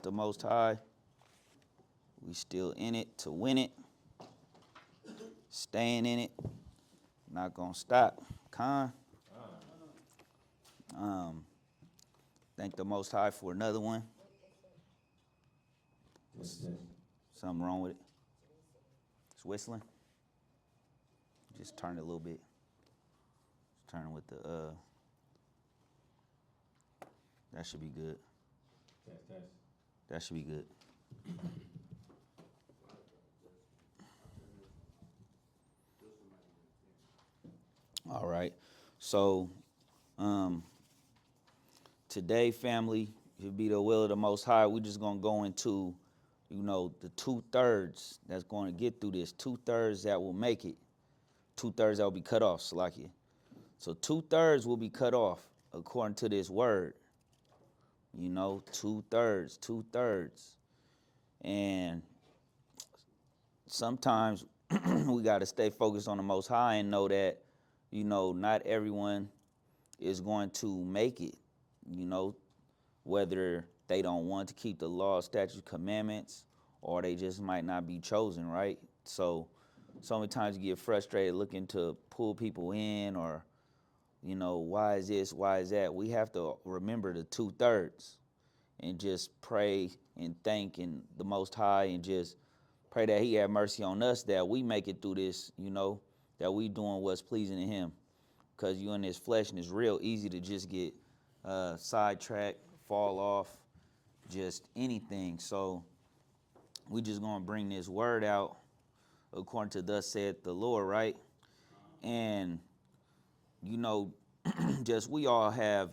thanks the Most High. We still in it to win it. Staying in it. Not gonna stop. Thank the Most High for another one. Something wrong with it? It's whistling. Just turn it a little bit. Just turn it with the that should be good. Test. That should be good. All right. So today, family, if it be the will of the Most High, we're just gonna go into, the 2/3 that's going to get through this. 2/3 that will make it. 2/3 that will be cut off, Salakia. So 2/3 will be cut off according to this word. 2/3. And sometimes we got to stay focused on the Most High and know that, not everyone is going to make it, whether they don't want to keep the law, statutes, commandments, or they just might not be chosen, right? So many times you get frustrated looking to pull people in or, why is this, why is that? We have to remember the 2/3 and just pray and thank in the Most High and just pray that He have mercy on us, that we make it through this, that we doing what's pleasing to Him. Because you in this flesh and it's real easy to just get sidetracked, fall off, just anything. So we just going to bring this word out according to thus saith the Lord, right? And, just we all have,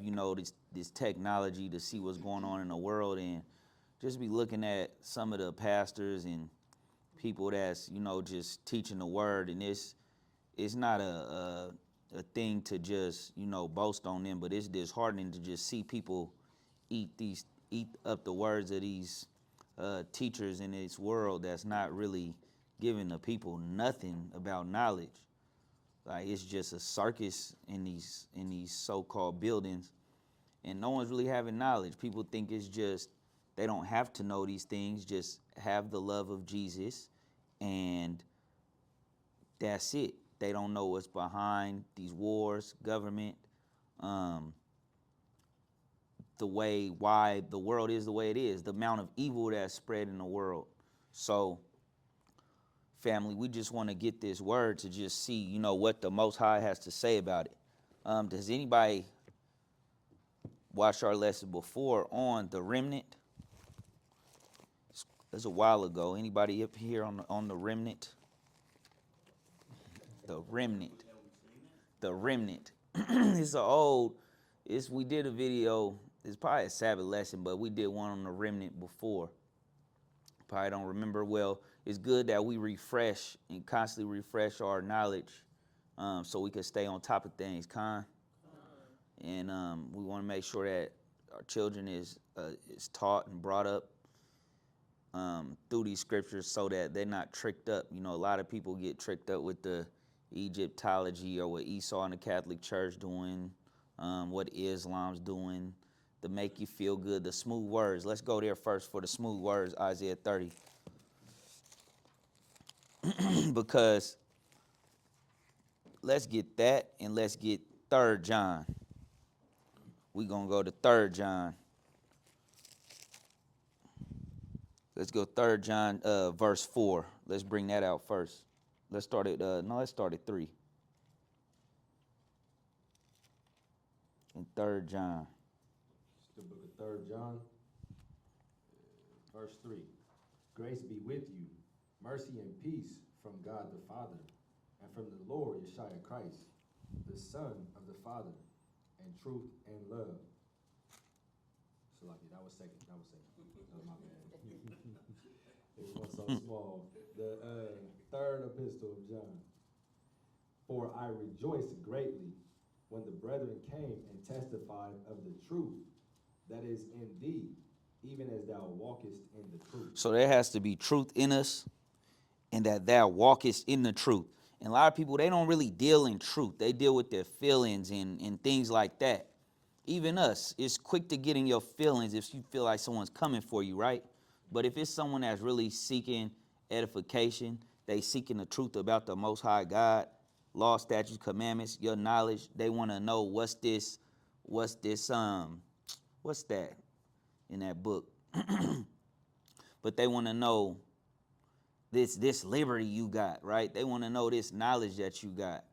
this technology to see what's going on in the world and just be looking at some of the pastors and people that's, just teaching the word. And it's not a thing to just, boast on them, but it's disheartening to just see people eat up the words of these teachers in this world that's not really giving the people nothing about knowledge. Like, it's just a circus in these so-called buildings, and no one's really having knowledge. People think it's just they don't have to know these things, just have the love of Jesus, and that's it. They don't know what's behind these wars, government, why the world is the way it is, the amount of evil that's spread in the world. So, family, we just want to get this word to just see, what the Most High has to say about it. Does anybody watch our lesson before on the remnant? That's a while ago. Anybody up here on the remnant? The remnant. The remnant. We did a video. It's probably a Sabbath lesson, but we did one on the remnant before. Probably don't remember well. It's good that we refresh and constantly refresh our knowledge, so we can stay on top of things, And we want to make sure that our children is taught and brought up through these scriptures so that they're not tricked up. A lot of people get tricked up with the Egyptology or what Esau and the Catholic Church doing, what Islam's doing, to make you feel good, the smooth words. Let's go there first for the smooth words, Isaiah 30. Because let's get that and let's get 3 John. We're going to go to 3 John. Let's go 3 John verse 4. Let's bring that out first. Let's start at 3. In 3 John. It's the book of 3 John, verse 3. Grace be with you, mercy and peace from God the Father, and from the Lord Yeshua Christ, the Son of the Father, and truth and love. So that was second. That was my bad. It was so small. The third epistle of John. For I rejoiced greatly when the brethren came and testified of the truth that is in thee, even as thou walkest in the truth. So there has to be truth in us, and that thou walkest in the truth. And a lot of people, they don't really deal in truth. They deal with their feelings and things like that. even us, it's quick to get in your feelings if you feel like someone's coming for you, right? But if it's someone that's really seeking edification, they seeking the truth about the Most High God, law, statutes, commandments, your knowledge, they want to know what's that in that book? But they want to know this liberty you got, right? They want to know this knowledge that you got.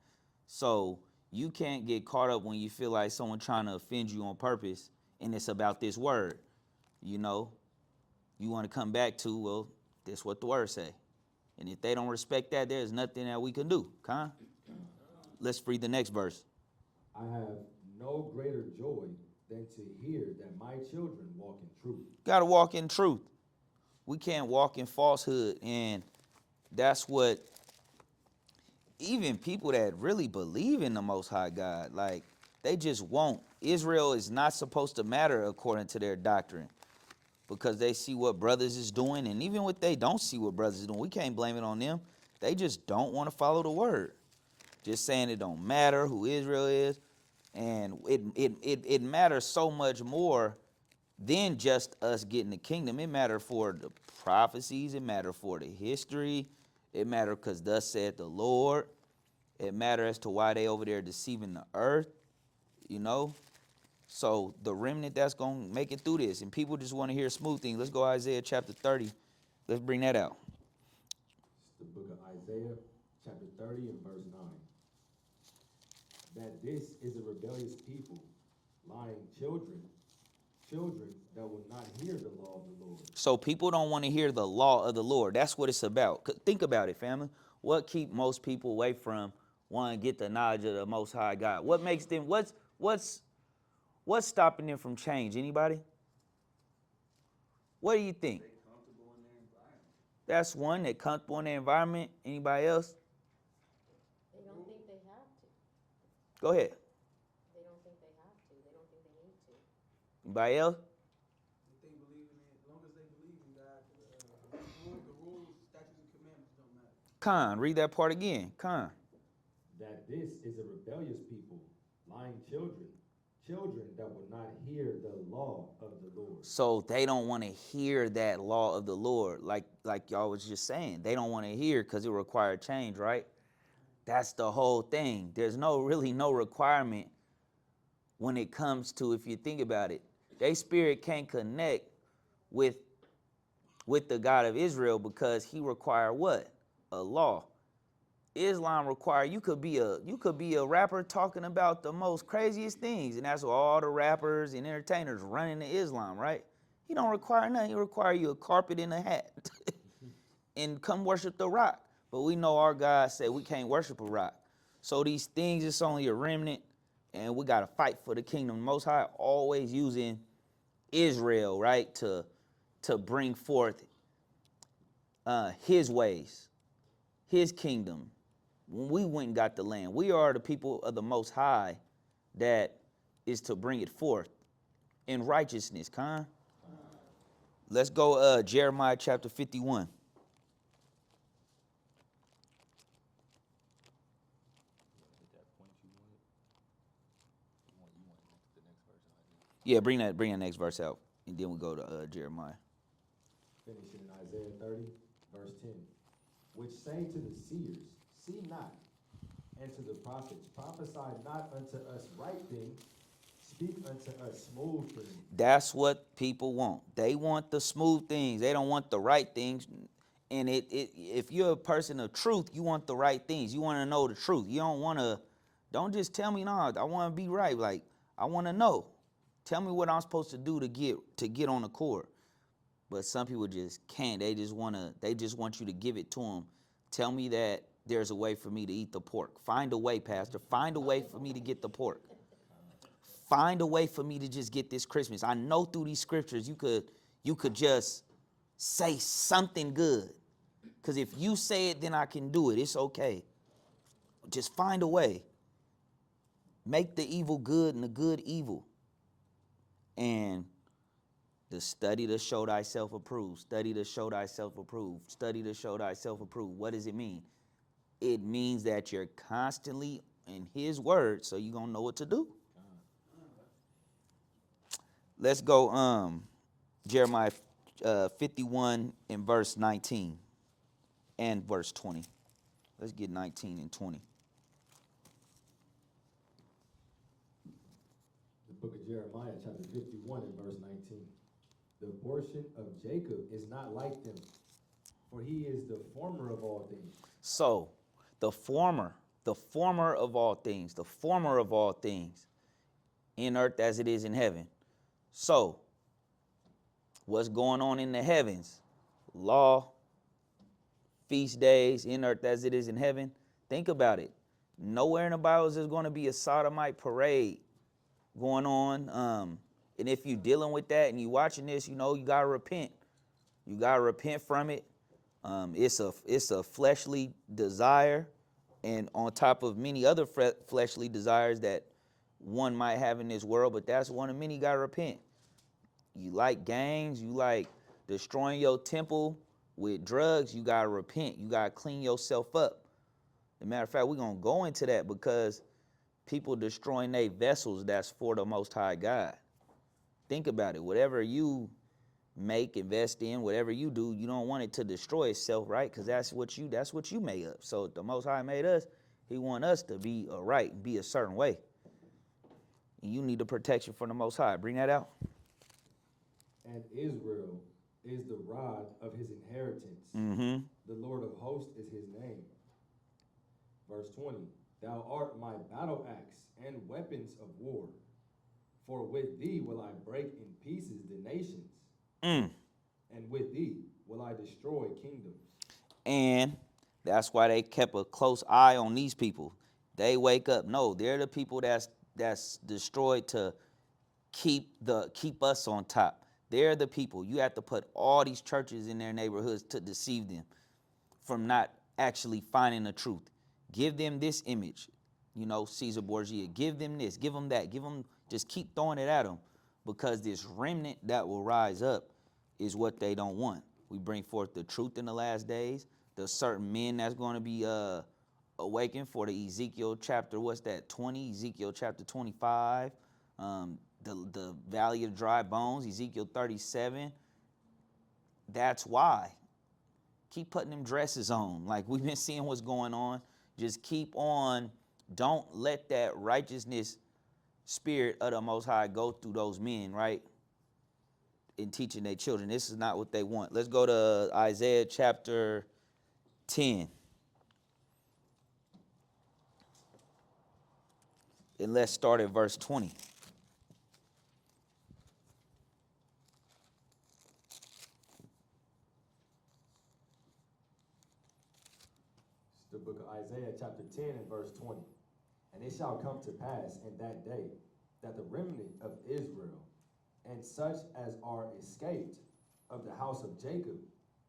So you can't get caught up when you feel like someone trying to offend you on purpose and it's about this word. You know, you want to come back to, well, this what the word say. And if they don't respect that, there's nothing that we can do. Let's read the next verse. I have no greater joy than to hear that my children walk in truth. Got to walk in truth. We can't walk in falsehood, and that's what even people that really believe in the Most High God, like, they just won't. Israel is not supposed to matter according to their doctrine because they see what brothers is doing, and even if they don't see what brothers is doing, we can't blame it on them. They just don't want to follow the word. Just saying it don't matter who Israel is, and it matters so much more than just us getting the kingdom. It matters for the prophecies. It matters for the history. It matters because thus said the Lord. It matters as to why they over there deceiving the earth, you know. So the remnant that's going to make it through this, and people just want to hear smooth things. Let's go Isaiah chapter 30. Let's bring that out. It's the book of Isaiah, chapter 30 and verse 9. That this is a rebellious people, lying children that will not hear the law of the Lord. So people don't want to hear the law of the Lord. That's what it's about. Think about it, family. What keep most people away from wanting to get the knowledge of the Most High God? What makes them, what's stopping them from change? Anybody? What do you think? They comfortable in their environment. That's one, that comfortable in their environment. Anybody else? They don't think they have to. Go ahead. They don't think they have to. They don't think they need to. Anybody else? They believe in it, as long as they believe in God, the rules, statutes, and commandments don't matter. Read that part again. That this is a rebellious people, lying children that will not hear the law of the Lord. So they don't want to hear that law of the Lord, like y'all was just saying. They don't want to hear because it required change, right? That's the whole thing. There's really no requirement when it comes to, if you think about it, their spirit can't connect with the God of Israel because he required what? A law. Islam require you could be a rapper talking about the most craziest things, and that's what all the rappers and entertainers running to Islam, right? He don't require nothing. He require you a carpet and a hat and come worship the rock. But we know our God said we can't worship a rock. So these things, it's only a remnant, and we got to fight for the kingdom. Most High always using Israel, right, to bring forth his ways, his kingdom. When we went and got the land, we are the people of the Most High that is to bring it forth in righteousness. Let's go Jeremiah chapter 51. Yeah, bring that next verse out, and then we go to Jeremiah. Finishing in Isaiah 30, verse 10. Which say to the seers, see not, and to the prophets, prophesy not unto us right things, speak unto us smooth things. That's what people want. They want the smooth things. They don't want the right things. And if you're a person of truth, you want the right things. You want to know the truth. You don't just tell me, no, I want to be right. Like, I want to know. Tell me what I'm supposed to do to get on the court. But some people just can't. They just want you to give it to them. Tell me that there's a way for me to eat the pork. Find a way, Pastor. Find a way for me to get the pork. Find a way for me to just get this Christmas. I know through these scriptures you could just say something good. Because if you say it, then I can do it. It's okay. Just find a way. Make the evil good and the good evil. And the study to show thyself approved. Study to show thyself approved. Study to show thyself approved. What does it mean? It means that you're constantly in his word, so you're going to know what to do. Let's go Jeremiah 51 and verse 19 and verse 20. Let's get 19 and 20. The book of Jeremiah, chapter 51 and verse 19. The portion of Jacob is not like them, for he is the former of all things. So, the former of all things, the former of all things in earth as it is in heaven. So, what's going on in the heavens? Law, feast days, in earth as it is in heaven. Think about it. Nowhere in the Bible is there going to be a sodomite parade going on. And if you're dealing with that and you're watching this, you know, you got to repent. You got to repent from it. It's a fleshly desire, and on top of many other fleshly desires that one might have in this world, but that's one of many. You got to repent. You like gangs, you like destroying your temple with drugs, you got to repent. You got to clean yourself up. As a matter of fact, we're going to go into that because people destroying their vessels that's for the Most High God. Think about it. Whatever you make, invest in, whatever you do, you don't want it to destroy itself, right? Because that's what you made up. So the Most High made us. He want us to be right, be a certain way. And you need the protection from the Most High. Bring that out. And Israel is the rod of his inheritance. Mm-hmm. The Lord of hosts is his name. Verse 20. Thou art my battle axe and weapons of war. For with thee will I break in pieces the nations. And with thee will I destroy kingdoms. And that's why they kept a close eye on these people. They wake up. No, they're the people that's destroyed to keep us on top. They're the people. You have to put all these churches in their neighborhoods to deceive them from not actually finding the truth. Give them this image, you know, Caesar Borgia. Give them this, give them that, just keep throwing it at them, because this remnant that will rise up is what they don't want. We bring forth the truth in the last days. There's certain men that's going to be awakened for the Ezekiel chapter, 20? Ezekiel chapter 25. The valley of dry bones, Ezekiel 37. That's why. Keep putting them dresses on. Like we've been seeing what's going on. Just keep on. Don't let that righteousness spirit of the Most High go through those men, right? In teaching their children. This is not what they want. Let's go to Isaiah chapter 10. And let's start at verse 20. It's the book of Isaiah chapter 10 and verse 20. And it shall come to pass in that day that the remnant of Israel and such as are escaped of the house of Jacob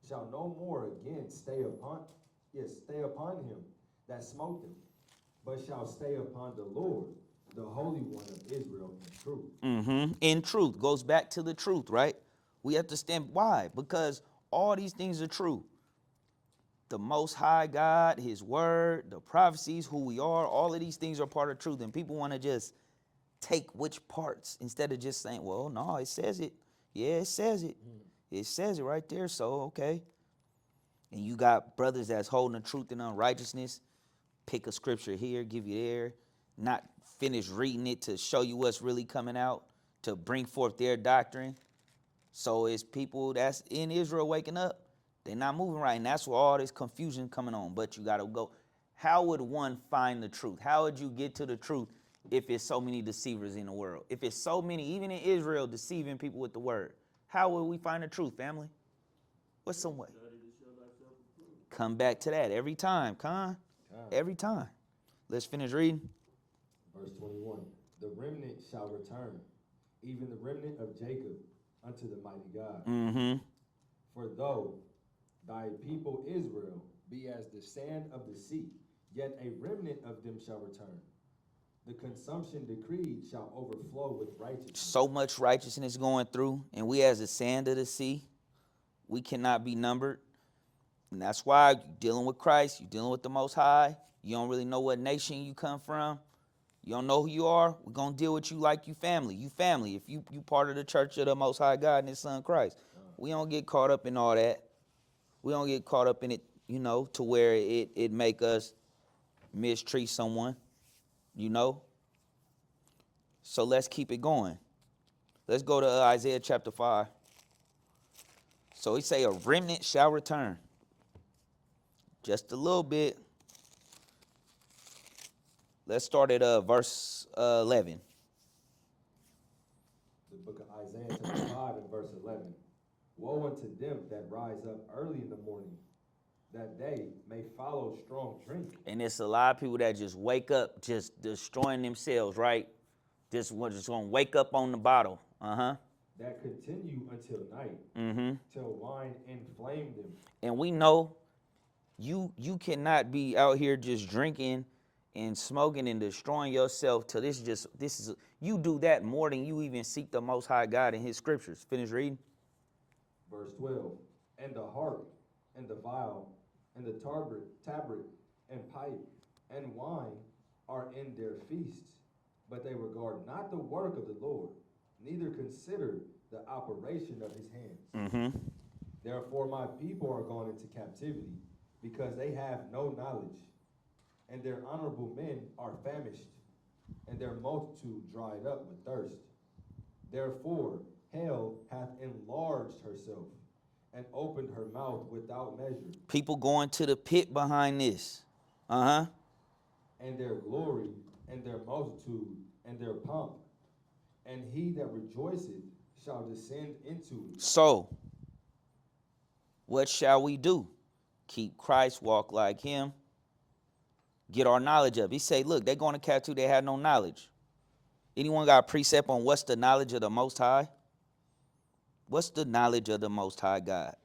shall no more again stay upon him that smote them, but shall stay upon the Lord, the Holy One of Israel, in truth. In truth. Goes back to the truth, right? We have to stand. Why? Because all these things are true. The Most High God, His Word, the prophecies, who we are, all of these things are part of truth. And people want to just take which parts instead of just saying, well, no, it says it. Yeah, it says it. It says it right there, so okay. And you got brothers that's holding the truth in unrighteousness. Pick a scripture here, give you there. Not finish reading it to show you what's really coming out, to bring forth their doctrine. So it's people that's in Israel waking up. They're not moving right, and that's where all this confusion coming on. But you got to go. How would one find the truth? How would you get to the truth if it's so many deceivers in the world? If it's so many, even in Israel, deceiving people with the word, how will we find the truth, family? What's some way? Come back to that every time, Con. Every time. Let's finish reading. Verse 21. The remnant shall return, even the remnant of Jacob, unto the mighty God. For though thy people Israel be as the sand of the sea, yet a remnant of them shall return. The consumption decreed shall overflow with righteousness. So much righteousness going through, and we as the sand of the sea, we cannot be numbered. And that's why you're dealing with Christ, you're dealing with the Most High. You don't really know what nation you come from. You don't know who you are? We're going to deal with you like you family. You family. If you part of the church of the Most High God and His Son Christ. We don't get caught up in all that. We don't get caught up in it, you know, to where it make us mistreat someone, you know. So let's keep it going. Let's go to Isaiah chapter 5. So he say a remnant shall return. Just a little bit. Let's start at verse 11. The book of Isaiah chapter 5 and verse 11. Woe unto them that rise up early in the morning, that they may follow strong drink. And it's a lot of people that just wake up just destroying themselves, right? Just going to wake up on the bottle. That continue until night, till wine inflame them. And we know you cannot be out here just drinking and smoking and destroying yourself till this is you do that more than you even seek the Most High God in His scriptures. Finish reading. Verse 12. And the harp, and the viol, and the tabret, and pipe, and wine are in their feasts, but they regard not the work of the Lord, neither consider the operation of His hands. Therefore my people are gone into captivity, because they have no knowledge, and their honorable men are famished, and their multitude dried up with thirst. Therefore hell hath enlarged herself, and opened her mouth without measure. People going to the pit behind this. And their glory, and their multitude, and their pomp, and he that rejoiceth shall descend into it. So, what shall we do? Keep Christ, walk like Him, get our knowledge up. He say, look, they're going to captivity, they have no knowledge. Anyone got a precept on what's the knowledge of the Most High? What's the knowledge of the Most High God?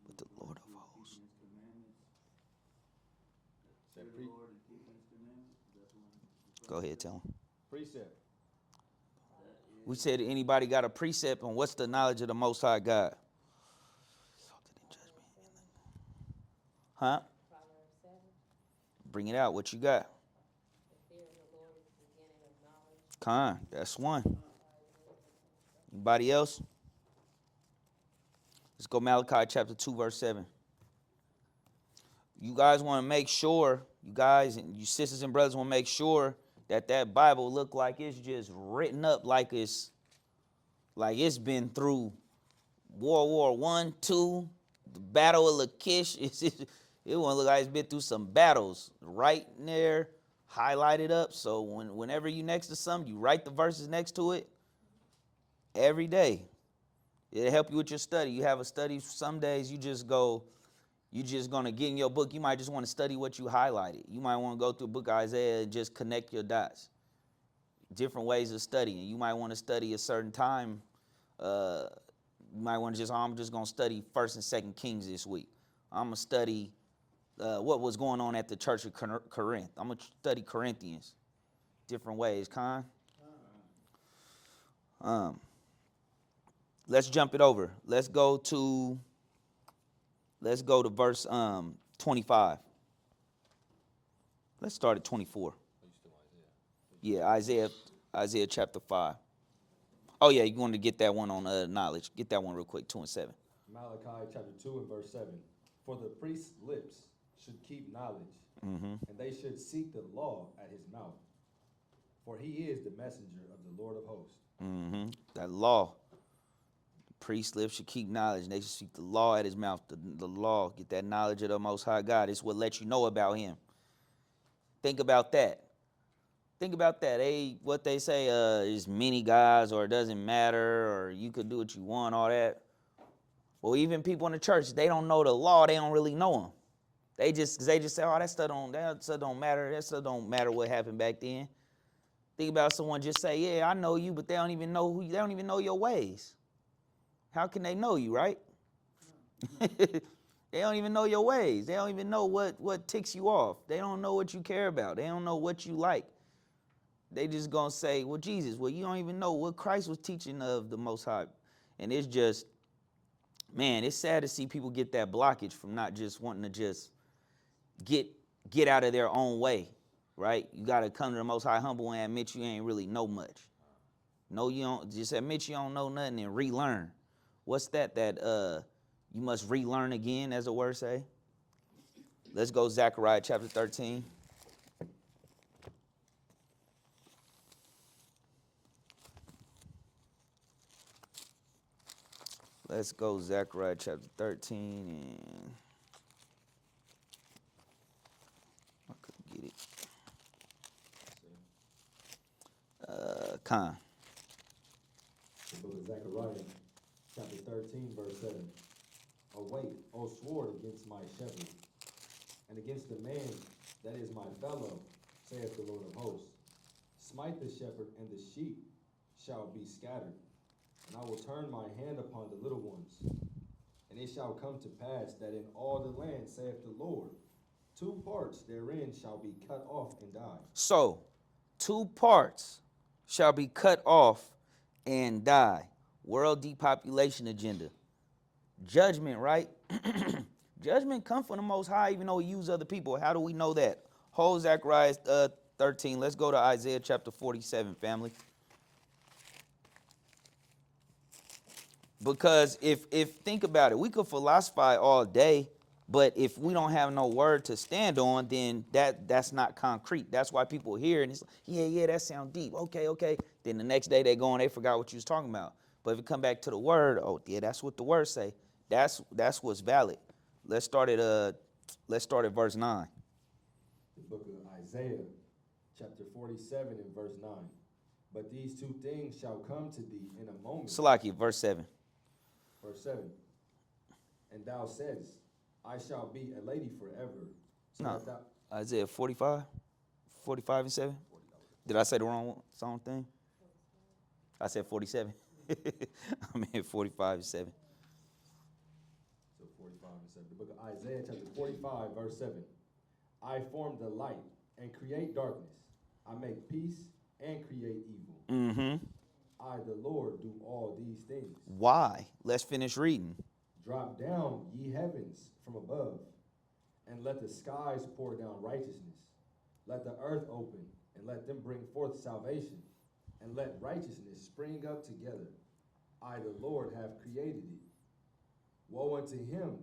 With the Lord of hosts. Go ahead, tell him. Precept. We said, anybody got a precept on what's the knowledge of the Most High God? Huh? Proverbs 7. Bring it out. What you got? The fear of the Lord is the beginning of knowledge. That's one. Anybody else? Let's go Malachi chapter 2, verse 7. You guys want to make sure, you guys and you sisters and brothers want to make sure that Bible look like it's just written up like it's been through World War I, II, the Battle of Lachish. It won't look like it's been through some battles right there, highlighted up. So whenever you next to something, you write the verses next to it every day. It'll help you with your study. You have a study. Some days you just going to get in your book. You might just want to study what you highlighted. You might want to go through the book of Isaiah and just connect your dots. Different ways of studying. You might want to study a certain time. You might want to I'm just going to study 1st and 2nd Kings this week. I'm going to study what was going on at the church of Corinth. I'm going to study Corinthians. Different ways, Con. Let's jump it over. Let's go to verse 25. Let's start at 24. Yeah, Isaiah chapter 5. Oh yeah, you want to get that one on knowledge. Get that one real quick, 2 and 7. Malachi chapter 2 and verse 7. For the priest's lips should keep knowledge, and they should seek the law at his mouth. For he is the messenger of the Lord of hosts. That law. The priest's lips should keep knowledge, and they should seek the law at his mouth. The law, get that knowledge of the Most High God. It's what lets you know about Him. Think about that. What they say is many gods, or it doesn't matter, or you could do what you want, all that. Well, even people in the church, they don't know the law. They don't really know Him. They just say, oh, that stuff don't matter. That stuff don't matter what happened back then. Think about someone just say, yeah, I know you, but they don't even know they don't even know your ways. How can they know you, right? They don't even know your ways. They don't even know what ticks you off. They don't know what you care about. They don't know what you like. They just gonna say, well, Jesus, well, you don't even know what Christ was teaching of the Most High. And it's just, man, it's sad to see people get that blockage from not just wanting to just get out of their own way. right? You got to come to the Most High humble and admit you ain't really know much. No, you don't. Just admit you don't know nothing and relearn. What's that you must relearn again, as the word say? Let's go Zechariah chapter 13. Let's go Zechariah chapter 13 and I couldn't get it. Con. The book of Zechariah, chapter 13, verse 7. Awake, O sword, against my shepherd, and against the man that is my fellow, saith the Lord of hosts. Smite the shepherd, and the sheep shall be scattered. And I will turn my hand upon the little ones. And it shall come to pass that in all the land, saith the Lord, 2 parts therein shall be cut off and die. So, 2 parts shall be cut off and die. World depopulation agenda. Judgment, right? Judgment come from the Most High, even though he used other people. How do we know that? Whole Zechariah 13. Let's go to Isaiah chapter 47, family. Because if think about it, we could philosophize all day, but if we don't have no word to stand on, then that's not concrete. That's why people hear and it's like, yeah, that sounds deep. Okay. Then the next day they go and they forgot what you was talking about. But if you come back to the word, oh yeah, that's what the word say. That's what's valid. Let's start at verse 9. The book of Isaiah, chapter 47 and verse 9. But these 2 things shall come to thee in a moment. Salaki, verse 7. Verse 7. And thou saidst, I shall be a lady forever. So No, that thou, Isaiah 45 and 7. Did I say the wrong thing? I said 47. I meant 45 and 7. so 45 and 7. The book of Isaiah, chapter 45, verse 7. I form the light and create darkness. I make peace and create evil. Mm-hmm. I, the Lord, do all these things. Why? Let's finish reading. Drop down, ye heavens, from above, and let the skies pour down righteousness. Let the earth open, and let them bring forth salvation, and let righteousness spring up together. I, the Lord, have created it. Woe unto him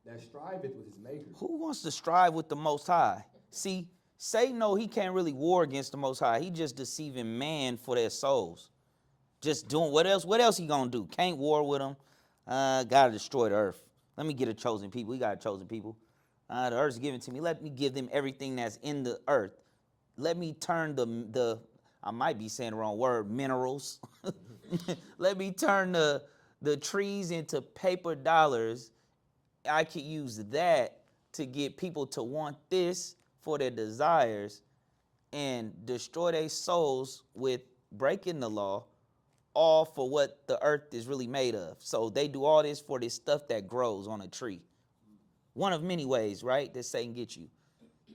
that striveth with his maker. Who wants to strive with the Most High? See, Satan, no, he can't really war against the Most High. He just deceiving man for their souls. Just doing what else? What else he gonna do? Can't war with him. Gotta destroy the earth. Let me get a chosen people. We got a chosen people. The earth's given to me. Let me give them everything that's in the earth. Let me turn the I might be saying the wrong word, minerals. Let me turn the trees into paper dollars. I could use that to get people to want this for their desires and destroy their souls with breaking the law, all for what the earth is really made of. So they do all this for this stuff that grows on a tree. One of many ways, right, that Satan gets you.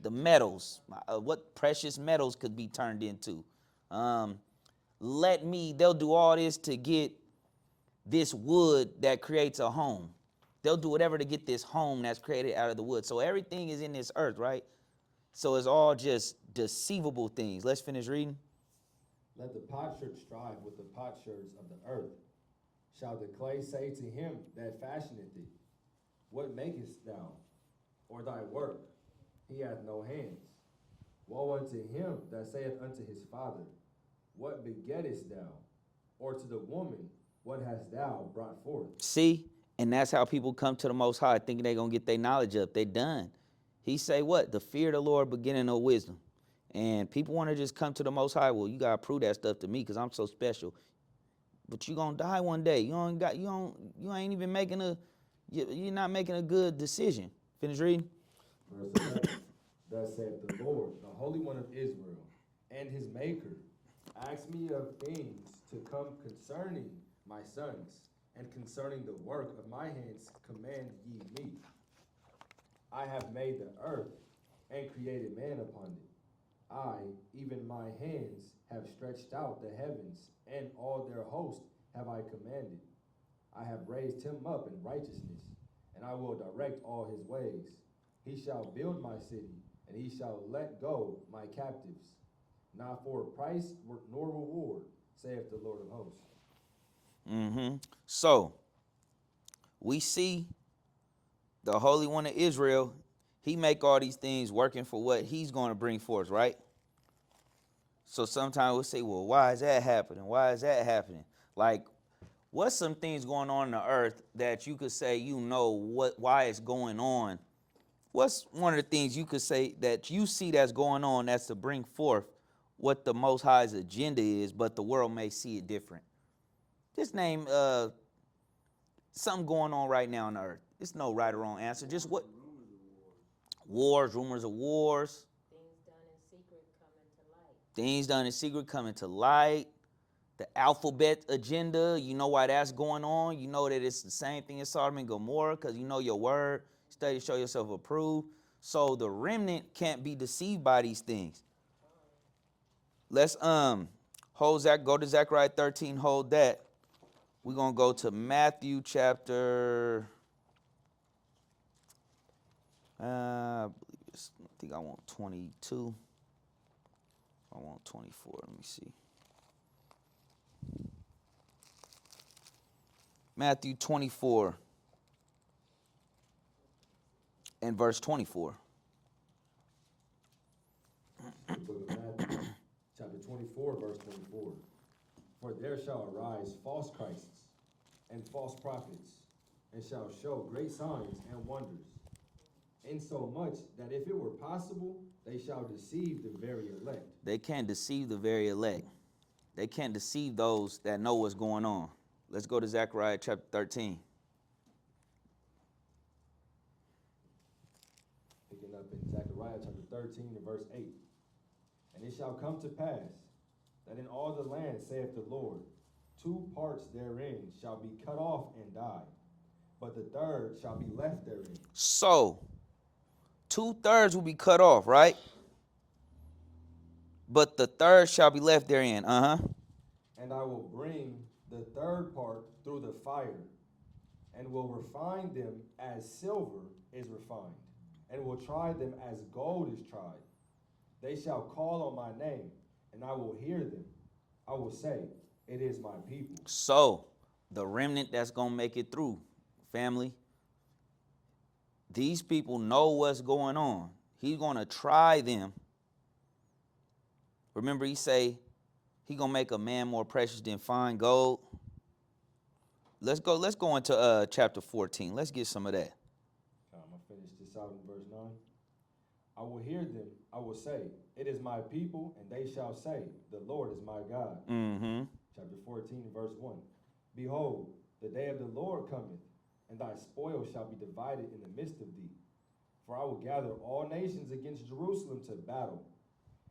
The metals, what precious metals could be turned into. They'll do all this to get this wood that creates a home. They'll do whatever to get this home that's created out of the wood. So everything is in this earth, right? So it's all just deceivable things. Let's finish reading. Let the potsherd strive with the potsherds of the earth. Shall the clay say to him that fashioneth thee, what makest thou? Or thy work? He hath no hands. Woe unto him that saith unto his father, what begettest thou? Or to the woman, what hast thou brought forth? See, and that's how people come to the Most High, thinking they're going to get their knowledge up. They done. He say what? The fear of the Lord beginning of wisdom. And people want to just come to the Most High. Well, you got to prove that stuff to me because I'm so special. But you going to die one day. You ain't even making you're not making a good decision. Finish reading. Verse 11. Thus saith the Lord, the Holy One of Israel, and his Maker, ask me of things to come concerning my sons, and concerning the work of my hands command ye me. I have made the earth, and created man upon it. I, even my hands, have stretched out the heavens, and all their host have I commanded. I have raised him up in righteousness, and I will direct all his ways. He shall build my city, and he shall let go my captives, not for a price nor reward, saith the Lord of hosts. So, we see the Holy One of Israel, he make all these things working for what he's going to bring forth, right? So sometimes we'll say, well, why is that happening? Why is that happening? Like, what's some things going on in the earth that you could say why it's going on? What's one of the things you could say that you see that's going on that's to bring forth what the Most High's agenda is, but the world may see it different? Just name something going on right now on the earth. It's no right or wrong answer. Just what? Wars, rumors of wars. Things done in secret coming to light. Things done in secret coming to light. The alphabet agenda, you know why that's going on. You know that it's the same thing as Sodom and Gomorrah because you know your word. Study to show yourself approved. So the remnant can't be deceived by these things. Let's go to Zechariah 13, hold that. We're going to go to Matthew chapter, I think I want 22. I want 24, let me see. Matthew 24 and verse 24. The book of Matthew, chapter 24, verse 24. For there shall arise false Christs and false prophets, and shall show great signs and wonders, insomuch that if it were possible, they shall deceive the very elect. They can't deceive the very elect. They can't deceive those that know what's going on. Let's go to Zechariah chapter 13. Picking up in Zechariah chapter 13 and verse 8. And it shall come to pass that in all the land, saith the Lord, 2 parts therein shall be cut off and die, but the third shall be left therein. So, 2/3 will be cut off, right? But the third shall be left therein. And I will bring the third part through the fire, and will refine them as silver is refined, and will try them as gold is tried. They shall call on my name, and I will hear them. I will say, it is my people. So, the remnant that's going to make it through, family, these people know what's going on. He's going to try them. Remember, he say, he going to make a man more precious than fine gold. Let's go into chapter 14. Let's get some of that. I'm going to finish this out in verse 9. I will hear them. I will say, it is my people, and they shall say, the Lord is my God. Chapter 14, verse 1. Behold, the day of the Lord cometh, and thy spoil shall be divided in the midst of thee. For I will gather all nations against Jerusalem to battle,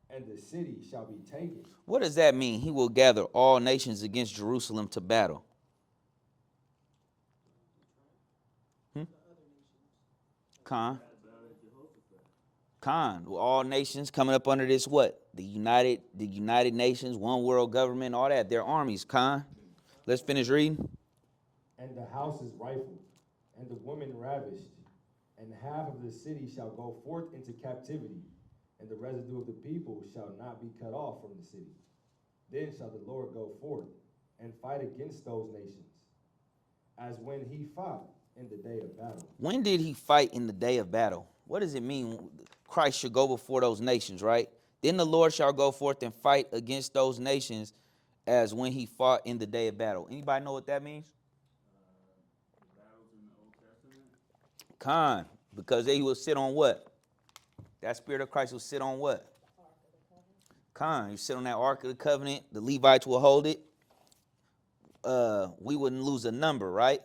and the city shall be taken. What does that mean? He will gather all nations against Jerusalem to battle. Khan. All nations coming up under this what? The United Nations, one world government, all that. Their armies, Khan. Let's finish reading. And the house is rifled, and the women ravished, and half of the city shall go forth into captivity, and the residue of the people shall not be cut off from the city. Then shall the Lord go forth and fight against those nations, as when he fought in the day of battle. When did he fight in the day of battle? What does it mean Christ should go before those nations, right? Then the Lord shall go forth and fight against those nations as when he fought in the day of battle. Anybody know what that means? The battles in the Old Testament. Khan, because they will sit on what? That Spirit of Christ will sit on what? Khan, you sit on that Ark of the Covenant. The Levites will hold it. We wouldn't lose a number, right?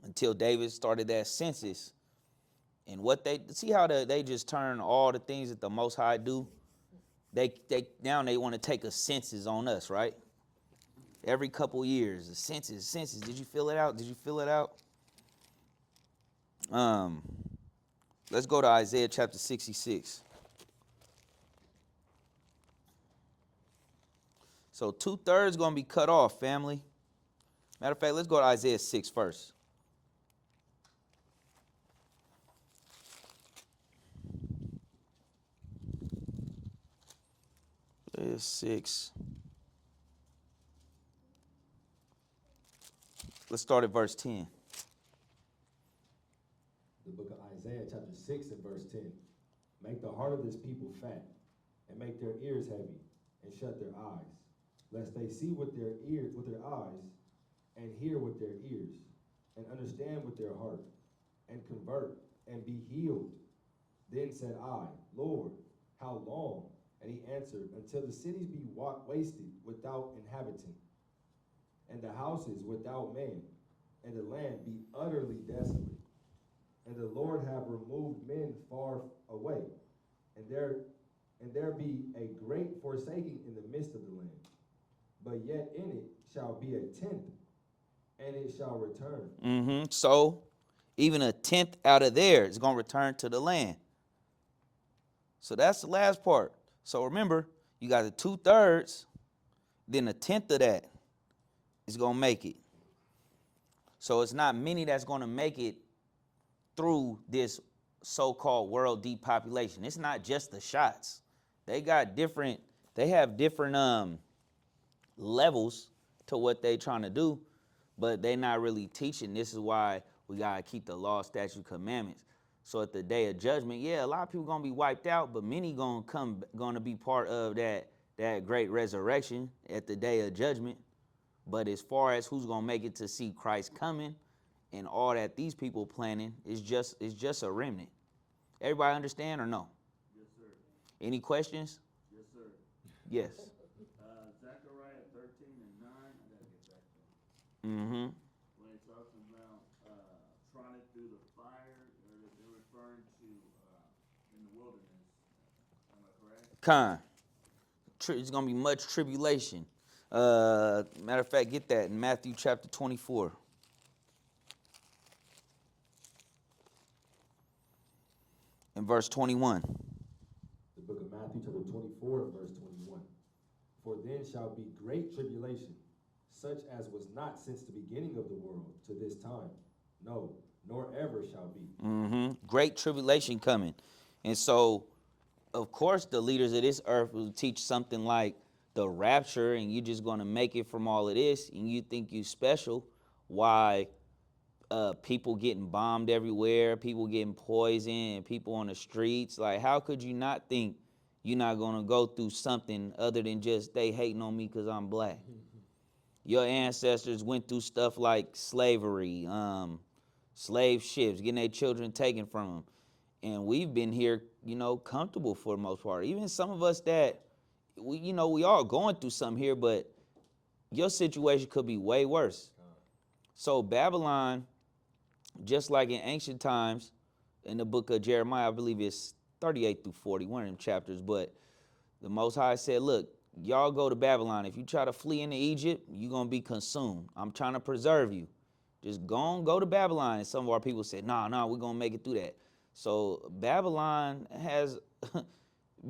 Until David started that census. And what they see how they just turn all the things that the Most High do. They now they want to take a census on us, right? Every couple years, a census. Did you fill it out? Did you fill it out? Let's go to Isaiah chapter 66. So 2/3 going to be cut off, family. Matter of fact, let's go to Isaiah 6 first. Isaiah 6. Let's start at verse 10. The book of Isaiah, chapter 6 and verse 10. Make the heart of this people fat, and make their ears heavy, and shut their eyes, lest they see with their eyes, and hear with their ears, and understand with their heart, and convert, and be healed. Then said I, Lord, how long? And he answered, until the cities be wasted without inhabitant, and the houses without man, and the land be utterly desolate. And the Lord have removed men far away, and there be a great forsaking in the midst of the land. But yet in it shall be a tenth, and it shall return. So even a tenth out of there is going to return to the land. So that's the last part. So remember, you got the 2/3, then a tenth of that is going to make it. So it's not many that's going to make it through this so-called world depopulation. It's not just the shots. They have different levels to what they trying to do, but they not really teaching. This is why we got to keep the law, statute, commandments. So at the day of judgment, yeah, a lot of people going to be wiped out, but many going to be part of that great resurrection at the day of judgment. But as far as who's going to make it to see Christ coming and all that these people planning, it's just a remnant. Everybody understand or no? Yes, sir. Any questions? Yes, sir. Yes. Zechariah 13 and 9, I gotta get back to it. Mm-hmm. When it talks about trying it through the fire, they're referring to in the wilderness. Am I correct? It's going to be much tribulation. Matter of fact, get that in Matthew chapter 24. In verse 21. The book of Matthew, chapter 24, and verse 21. For then shall be great tribulation, such as was not since the beginning of the world to this time, no, nor ever shall be. Great tribulation coming. And so, of course, the leaders of this earth will teach something like the rapture, and you're just going to make it from all of this, and you think you special. Why people getting bombed everywhere, people getting poisoned, people on the streets. Like, how could you not think you're not going to go through something other than just they hating on me because I'm black? Your ancestors went through stuff like slavery, slave ships, getting their children taken from them. And we've been here, comfortable for the most part. Even some of us that, we all going through something here, but your situation could be way worse. So Babylon, just like in ancient times, in the book of Jeremiah, I believe it's 38 through 40, one of them chapters, but the Most High said, look, y'all go to Babylon. If you try to flee into Egypt, you're going to be consumed. I'm trying to preserve you. Just go to Babylon. And some of our people said, nah, we're going to make it through that. So Babylon has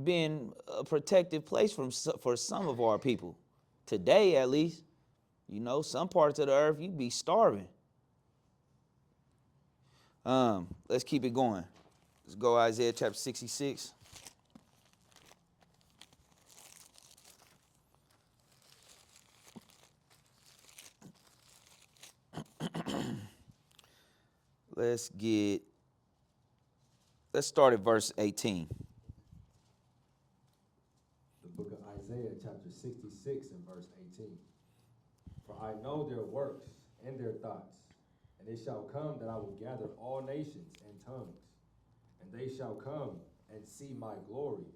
been a protective place for some of our people. Today, at least, some parts of the earth, you'd be starving. Let's keep it going. Let's go Isaiah chapter 66. Let's start at verse 18. The book of Isaiah, chapter 66 and verse 18. For I know their works and their thoughts, and it shall come that I will gather all nations and tongues, and they shall come and see my glory.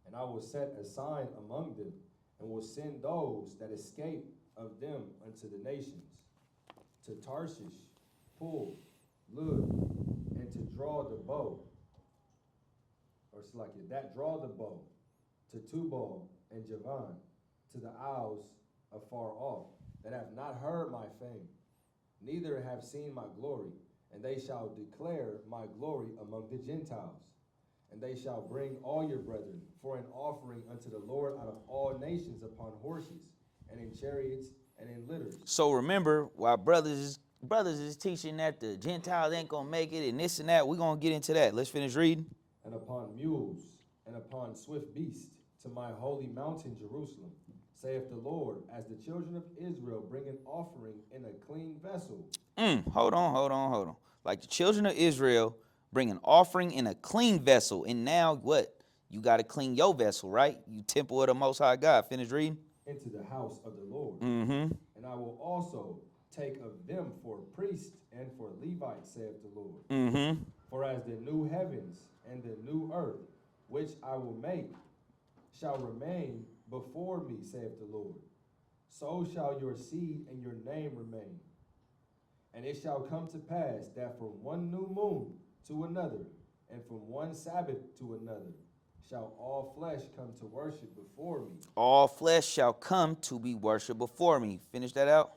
And I will set a sign among them, and will send those that escape of them unto the nations, to Tarshish, Pul, Lud, and to draw the bow, or Salakia, that draw the bow, to Tubal and Javan, to the isles afar off, that have not heard my fame, neither have seen my glory, and they shall declare my glory among the Gentiles. And they shall bring all your brethren for an offering unto the Lord out of all nations upon horses, and in chariots, and in litters. So remember, while brothers is teaching that the Gentiles ain't going to make it and this and that, we're going to get into that. Let's finish reading. And upon mules, and upon swift beasts, to my holy mountain Jerusalem, saith the Lord, as the children of Israel bring an offering in a clean vessel. Hold on. Like the children of Israel bring an offering in a clean vessel. And now what? You got to clean your vessel, right? You temple of the Most High God. Finish reading. Into the house of the Lord. Mm-hmm. And I will also take of them for priests and for Levites, saith the Lord. Mm-hmm. For as the new heavens and the new earth, which I will make, shall remain before me, saith the Lord, so shall your seed and your name remain. And it shall come to pass that from one new moon to another, and from one Sabbath to another, shall all flesh come to worship before me. All flesh shall come to be worshipped before me. Finish that out.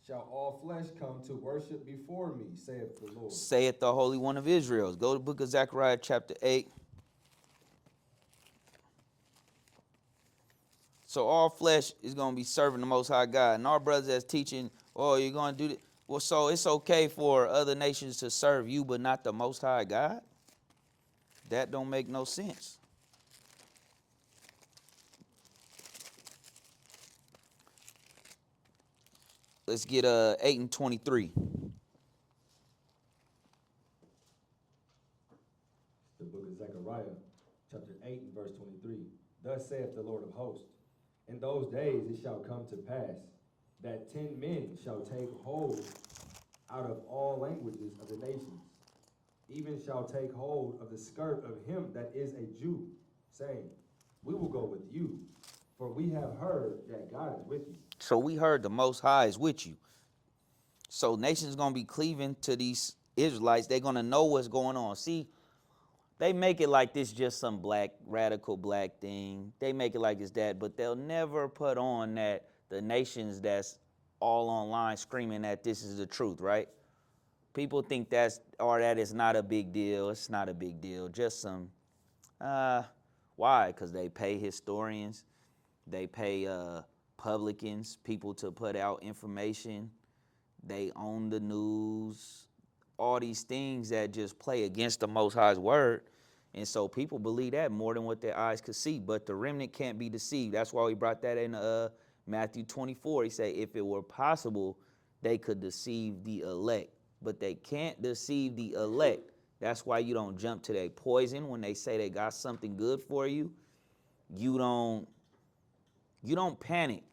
Shall all flesh come to worship before me, saith the Lord. Saith the Holy One of Israel. Go to the book of Zechariah chapter 8. So all flesh is going to be serving the Most High God. And our brothers that's teaching, oh, you're going to do this. Well, so it's okay for other nations to serve you, but not the Most High God? That don't make no sense. Let's get 8 and 23. The book of Zechariah, chapter 8 and verse 23. Thus saith the Lord of hosts, in those days it shall come to pass that 10 men shall take hold out of all languages of the nations, even shall take hold of the skirt of him that is a Jew, saying, we will go with you, for we have heard that God is with you. So we heard the Most High is with you. So nations going to be cleaving to these Israelites. They're going to know what's going on. See, they make it like this just some black, radical black thing. They make it like it's that, but they'll never put on that the nations that's all online screaming that this is the truth, right? People think that is not a big deal. It's not a big deal. Just some, why? Because they pay historians. They pay publicans, people to put out information. They own the news. All these things that just play against the Most High's word. And so people believe that more than what their eyes could see. But the remnant can't be deceived. That's why we brought that in Matthew 24. He said if it were possible, they could deceive the elect. But they can't deceive the elect. That's why you don't jump to their poison when they say they got something good for you. You don't panic,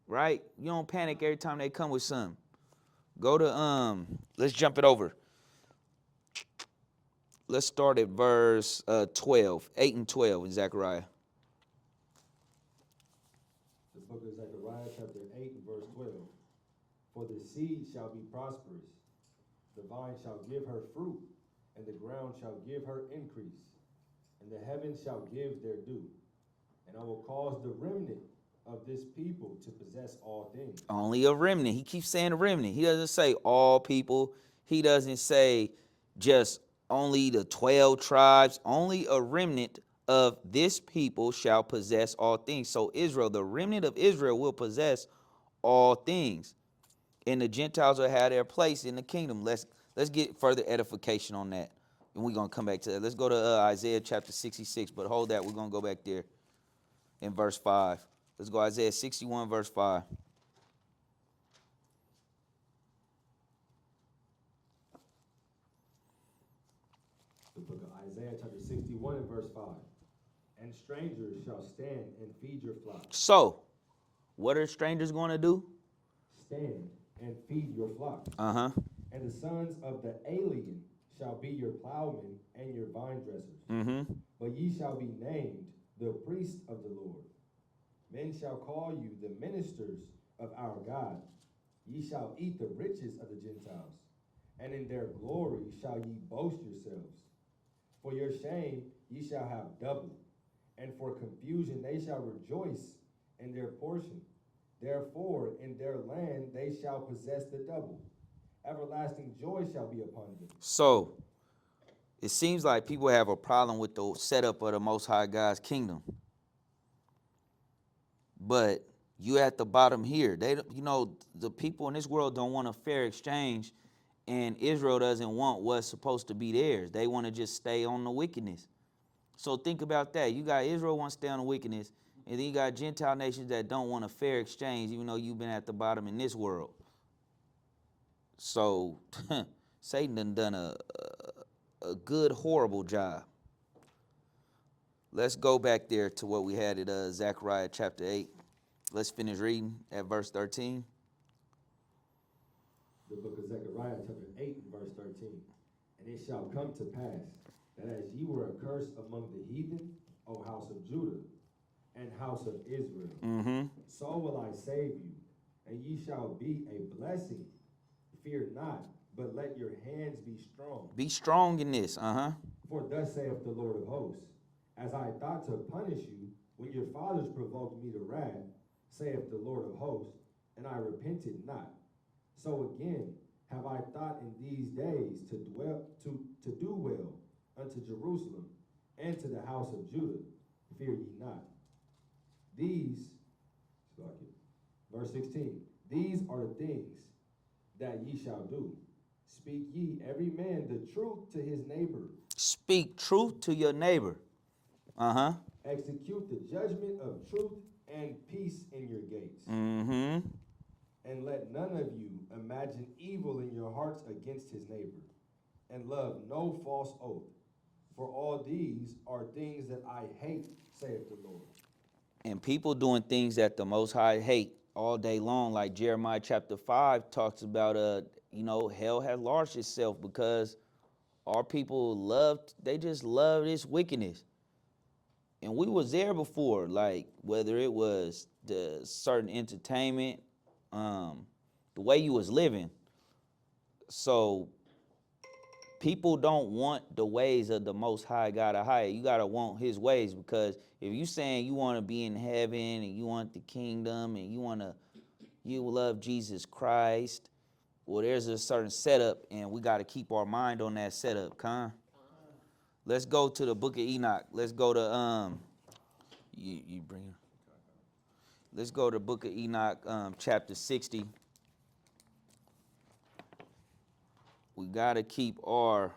right? You don't panic every time they come with something. Go to let's jump it over. Let's start at verse 12, 8 and 12 in Zechariah. The book of Zechariah, chapter 8 and verse 12. For the seed shall be prosperous, the vine shall give her fruit, and the ground shall give her increase, and the heavens shall give their due. And I will cause the remnant of this people to possess all things. Only a remnant. He keeps saying a remnant. He doesn't say all people. He doesn't say just only the 12 tribes. Only a remnant of this people shall possess all things. So Israel, the remnant of Israel will possess all things. And the Gentiles will have their place in the kingdom. Let's get further edification on that. And we're going to come back to that. Let's go to Isaiah chapter 66. But hold that. We're going to go back there in verse 5. Let's go Isaiah 61, verse 5. The book of Isaiah, chapter 61 and verse 5. And strangers shall stand and feed your flocks. So, what are strangers going to do? Stand and feed your flocks. Uh-huh. And the sons of the alien shall be your plowmen and your vine dressers. Mm-hmm. But ye shall be named the priests of the Lord. Men shall call you the ministers of our God. Ye shall eat the riches of the Gentiles, and in their glory shall ye boast yourselves. For your shame ye shall have double, and for confusion they shall rejoice in their portion. Therefore in their land they shall possess the double. Everlasting joy shall be upon them. So, it seems like people have a problem with the setup of the Most High God's kingdom. But you at the bottom here. The people in this world don't want a fair exchange, and Israel doesn't want what's supposed to be theirs. They want to just stay on the wickedness. So think about that. You got Israel wants to stay on the wickedness, and then you got Gentile nations that don't want a fair exchange, even though you've been at the bottom in this world. So Satan done a good, horrible job. Let's go back there to what we had at Zechariah chapter 8. Let's finish reading at verse 13. The book of Zechariah, chapter 8, and verse 13. And it shall come to pass that as ye were accursed among the heathen, O house of Judah, and house of Israel, so will I save you, and ye shall be a blessing. Fear not, but let your hands be strong. Be strong in this, For thus saith the Lord of hosts, as I thought to punish you when your fathers provoked me to wrath, saith the Lord of hosts, and I repented not. So again have I thought in these days to do well unto Jerusalem and to the house of Judah. Fear ye not. Verse 16, these are the things that ye shall do. Speak ye every man the truth to his neighbor. Speak truth to your neighbor. Execute the judgment of truth and peace in your gates. And let none of you imagine evil in your hearts against his neighbor, and love no false oath. For all these are things that I hate, saith the Lord. And people doing things that the Most High hate all day long, like Jeremiah chapter 5 talks about, hell has launched itself because our people just love this wickedness. And we was there before, like whether it was the certain entertainment, the way you was living. So people don't want the ways of the Most High God of high. You gotta want his ways, because if you saying you want to be in heaven and you want the kingdom and you love Jesus Christ, well, there's a certain setup, and we gotta keep our mind on that setup, Let's go to the book of Enoch. Let's go to you bring her. Let's go to the book of Enoch, chapter 60. We got to keep our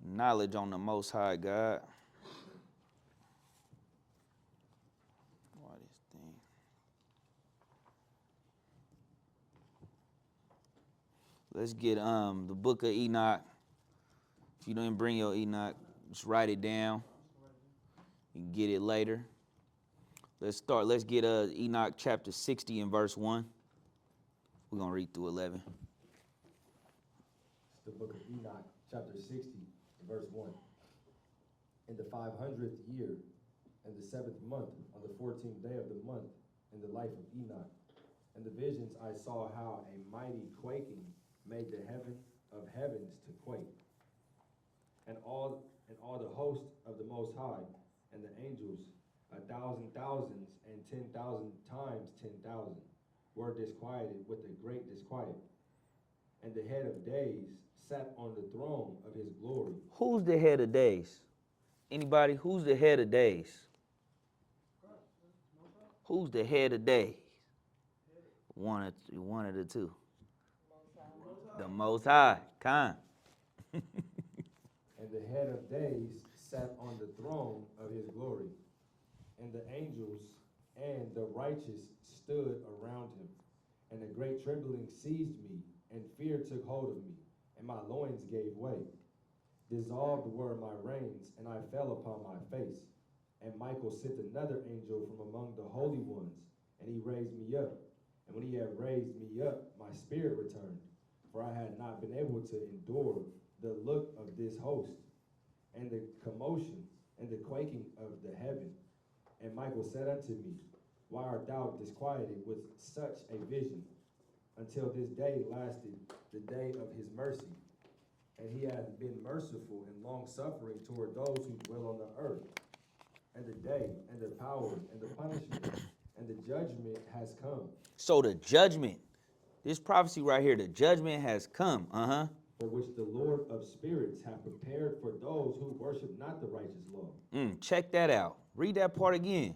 knowledge on the Most High God. Why this thing? Let's get the book of Enoch. If you didn't bring your Enoch, just write it down. You can get it later. Let's get Enoch chapter 60 and verse 1. We're going to read through 11. It's the book of Enoch, chapter 60, verse 1. In the 500th year, in the 7th month, on the 14th day of the month, in the life of Enoch, in the visions I saw how a mighty quaking made the heaven of heavens to quake. And all the host of the Most High, and the angels, 1,000 thousands, and 10,000 times 10,000, were disquieted with a great disquiet. And the head of days sat on the throne of his glory. Who's the head of days? Anybody? Who's the head of days? Who's the head of days? One of the two. The Most High. And the head of days sat on the throne of his glory. And the angels and the righteous stood around him. And a great trembling seized me, and fear took hold of me, and my loins gave way. Dissolved were my reins, and I fell upon my face. And Michael sent another angel from among the holy ones, and he raised me up. And when he had raised me up, my spirit returned, for I had not been able to endure the look of this host, and the commotion, and the quaking of the heaven. And Michael said unto me, why art thou disquieted with such a vision? Until this day lasted the day of his mercy. And he hath been merciful and long-suffering toward those who dwell on the earth. And the day, and the power, and the punishment, and the judgment has come. So the judgment, this prophecy right here, the judgment has come. For which the Lord of spirits hath prepared for those who worship not the righteous law. Check that out. Read that part again.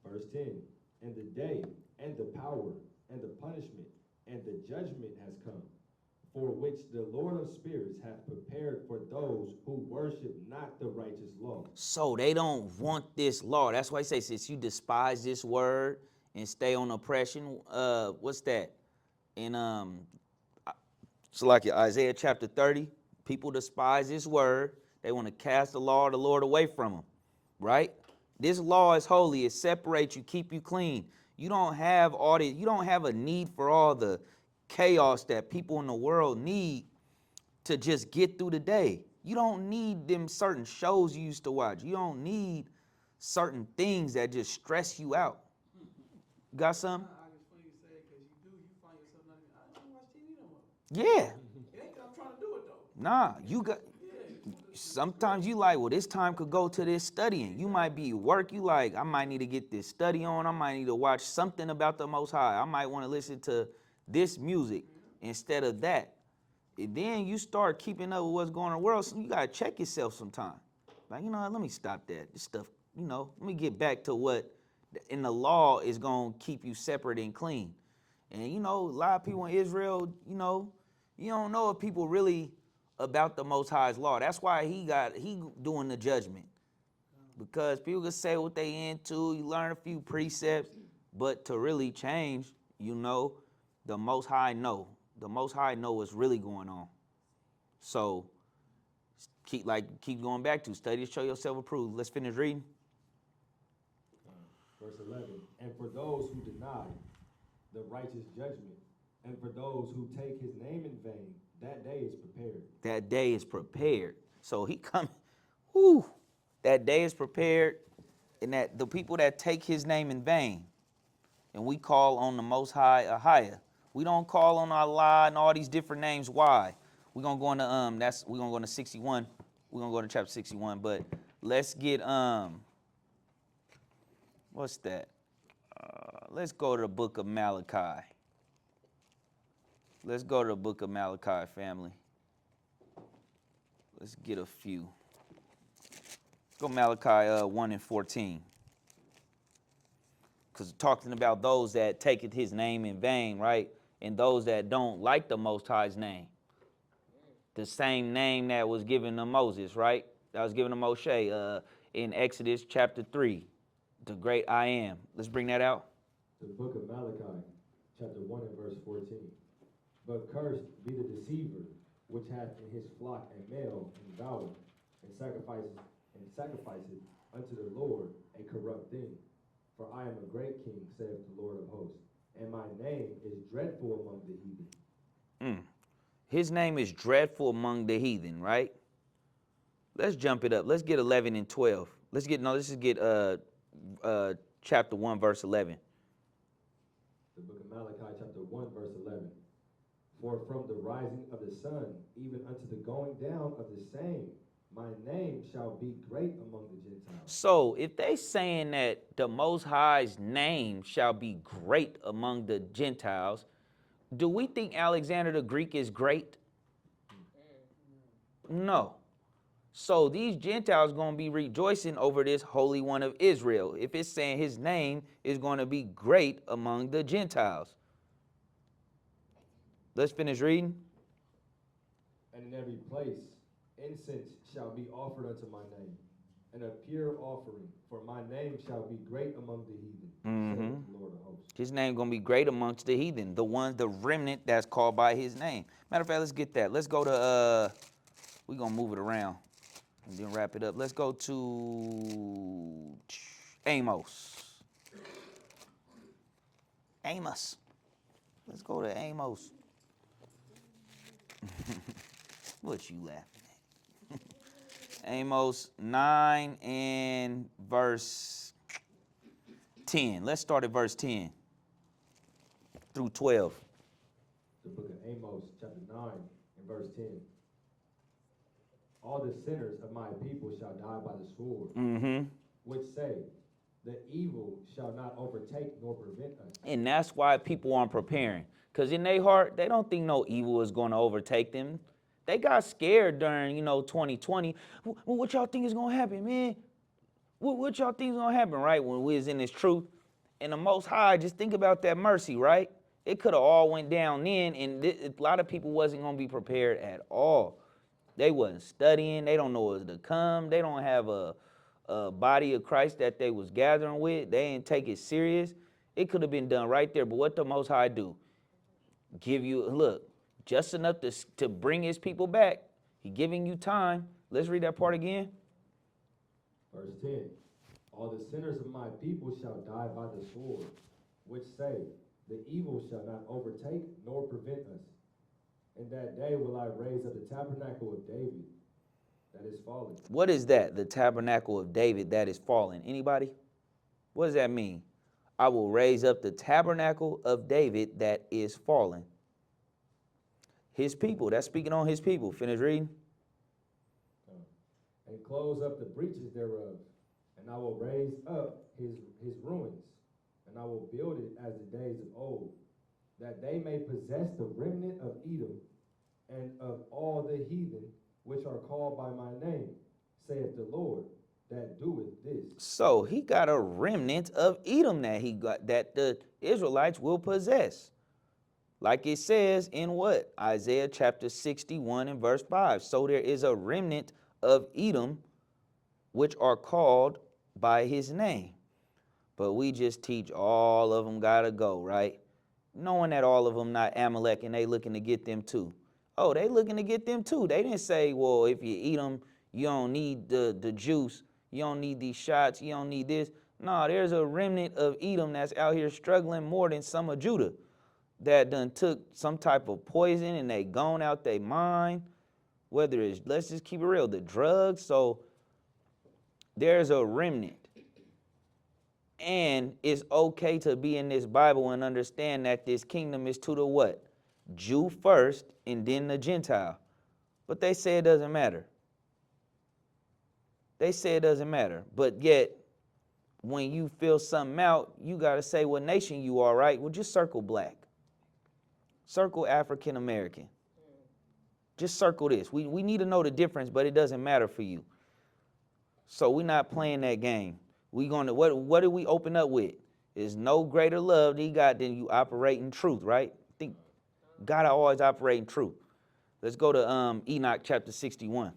Verse 10. And the day, and the power, and the punishment, and the judgment has come. for which the Lord of spirits hath prepared for those who worship not the righteous law. So they don't want this law. That's why he says, since you despise this word and stay on oppression, what's that? In it's like Isaiah chapter 30, people despise this word. They want to cast the law of the Lord away from them, right? This law is holy. It separates you, keep you clean. You don't have all the, you don't have a need for all the chaos that people in the world need to just get through the day. You don't need them certain shows you used to watch. You don't need certain things that just stress you out. Got something? It's funny you say it because you find yourself not even, I don't watch TV no more. Yeah. It ain't that I'm trying to do it though. Nah, you got, sometimes you like, well, this time could go to this studying. You might be at work, you like, I might need to get this study on. I might need to watch something about the Most High. I might want to listen to this music instead of that. And then you start keeping up with what's going on in the world, so you gotta check yourself sometime. Like, you know what, let me stop that. This stuff, you know, let me get back to what in the law is gonna keep you separate and clean. And you know, a lot of people in Israel, you know, you don't know if people really about the Most High's law. That's why he doing the judgment. Because people can say what they into, you learn a few precepts, but to really change, you know, the Most High know. The Most High know what's really going on. So keep going back to study to show yourself approved. Let's finish reading. Verse 11, and for those who deny the righteous judgment, and for those who take his name in vain, that day is prepared. That day is prepared. So he coming. Whoo! That day is prepared, and that the people that take his name in vain, and we call on the Most High Ahia. We don't call on Allah and all these different names. Why? We're gonna go into we're gonna go into 61. We're gonna go to chapter 61, but let's get what's that? Let's go to the book of Malachi. Let's go to the book of Malachi, family. Let's get a few. Go Malachi 1 and 14. Because talking about those that taketh his name in vain, right? And those that don't like the Most High's name. The same name that was given to Moses, right? That was given to Moshe in Exodus chapter 3. The great I am. Let's bring that out. The book of Malachi, chapter 1 and verse 14. But cursed be the deceiver, which hath in his flock a male and voweth, and sacrificeth unto the Lord a corrupt thing. For I am a great king, saith the Lord of hosts, and my name is dreadful among the heathen. His name is dreadful among the heathen, right? Let's jump it up. Let's get 11 and 12. Let's get chapter 1, verse 11. The book of Malachi, chapter 1, verse 11. For from the rising of the sun, even unto the going down of the same, my name shall be great among the Gentiles. So if they saying that the Most High's name shall be great among the Gentiles, do we think Alexander the Greek is great? No. So these Gentiles going to be rejoicing over this Holy One of Israel if it's saying his name is going to be great among the Gentiles. Let's finish reading. And in every place incense shall be offered unto my name, and a pure offering, for my name shall be great among the heathen, saith the Lord of hosts. His name going to be great amongst the heathen, the remnant that's called by his name. Matter of fact, let's get that. Let's go to, we're going to move it around and then wrap it up. Let's go to Amos. Amos. Let's go to Amos. What you laughing at? Amos 9 and verse 10. Let's start at verse 10 through 12. The book of Amos, chapter 9 and verse 10. All the sinners of my people shall die by the sword, which say, the evil shall not overtake nor prevent us. And that's why people aren't preparing. Because in their heart, they don't think no evil is going to overtake them. They got scared during, 2020. What y'all think is going to happen, man? What y'all think is going to happen, right? When we was in this truth. And the Most High, just think about that mercy, right? It could have all went down then, and a lot of people wasn't gonna be prepared at all. They wasn't studying. They don't know what's to come. They don't have a body of Christ that they was gathering with. They didn't take it serious. It could have been done right there. But what the Most High do? Give you, look, just enough to bring his people back. He giving you time. Let's read that part again. Verse 10. All the sinners of my people shall die by the sword, which say, the evil shall not overtake nor prevent us. In that day will I raise up the tabernacle of David that is fallen. What is that? The tabernacle of David that is fallen. Anybody? What does that mean? I will raise up the tabernacle of David that is fallen. His people. That's speaking on his people. Finish reading. And close up the breaches thereof, and I will raise up his ruins, and I will build it as the days of old, that they may possess the remnant of Edom and of all the heathen which are called by my name, saith the Lord, that doeth this. So he got a remnant of Edom that the Israelites will possess. Like it says in what? Isaiah chapter 61 and verse 5. So there is a remnant of Edom which are called by his name. But we just teach all of them gotta go, right? Knowing that all of them not Amalek and they looking to get them too. Oh, they looking to get them too. They didn't say, well, if you eat them, you don't need the juice. You don't need these shots. You don't need this. No, there's a remnant of Edom that's out here struggling more than some of Judah that done took some type of poison and they gone out their mind. Whether it's, let's just keep it real, the drugs. So there's a remnant. And it's okay to be in this Bible and understand that this kingdom is to the what? Jew first and then the Gentile. But they say it doesn't matter. They say it doesn't matter. But yet, when you fill something out, you got to say what nation you are, right? Well, just circle black. Circle African American. Just circle this. We need to know the difference, but it doesn't matter for you. So we're not playing that game. We gonna what do we open up with? There's no greater love that he got than you operate in truth, right? I think God always operate in truth. Let's go to Enoch chapter 61.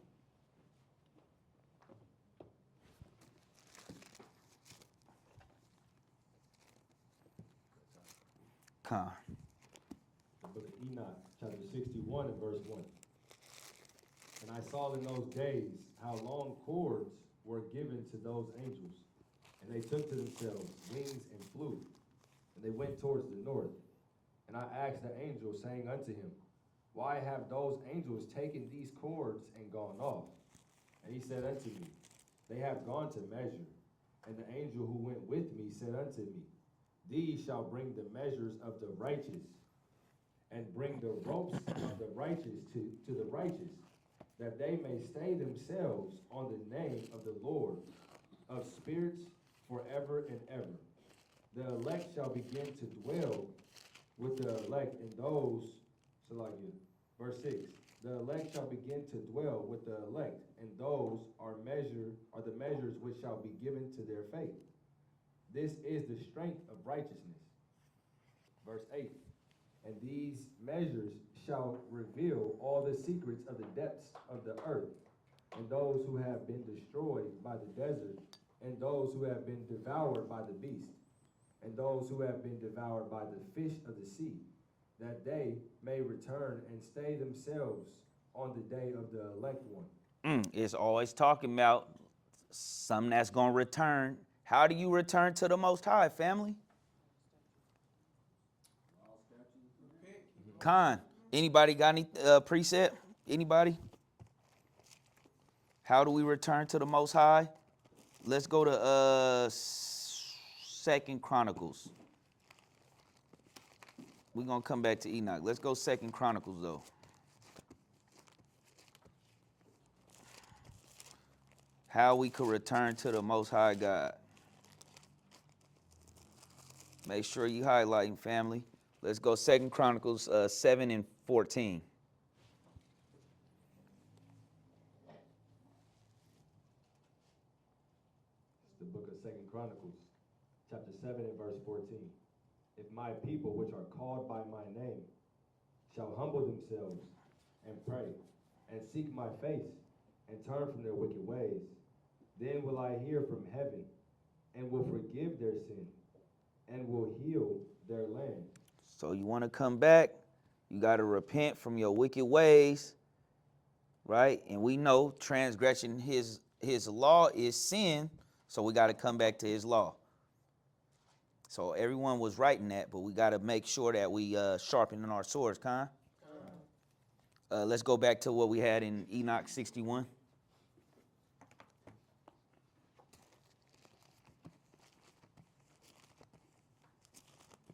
Come. The book of Enoch, chapter 61 and verse 1. And I saw in those days how long cords were given to those angels, and they took to themselves wings and flew, and they went towards the north. And I asked the angel, saying unto him, why have those angels taken these cords and gone off? And he said unto me, they have gone to measure. And the angel who went with me said unto me, these shall bring the measures of the righteous, and bring the ropes of the righteous to the righteous, that they may stay themselves on the name of the Lord of spirits forever and ever. The elect shall begin to dwell with the elect, and those, verse 6, the elect shall begin to dwell with the elect, and those are the measures which shall be given to their faith. This is the strength of righteousness. Verse 8, and these measures shall reveal all the secrets of the depths of the earth, and those who have been destroyed by the desert, and those who have been devoured by the beast, and those who have been devoured by the fish of the sea, that they may return and stay themselves on the day of the elect one. It's always talking about something that's going to return. How do you return to the Most High, family? Khan, anybody got any precept? Anybody? How do we return to the Most High? Let's go to 2 Chronicles. We're going to come back to Enoch. Let's go 2 Chronicles, though. How we could return to the Most High God. Make sure you highlighting, family. Let's go 2 Chronicles 7 and 14. It's the book of 2 Chronicles, chapter 7 and verse 14. If my people, which are called by my name, shall humble themselves and pray and seek my face and turn from their wicked ways, then will I hear from heaven and will forgive their sin and will heal their land. So you want to come back, you got to repent from your wicked ways, right? And we know transgression his law is sin, so we got to come back to his law. So everyone was writing that, but we got to make sure that we sharpening our swords, Con. Let's go back to what we had in Enoch 61.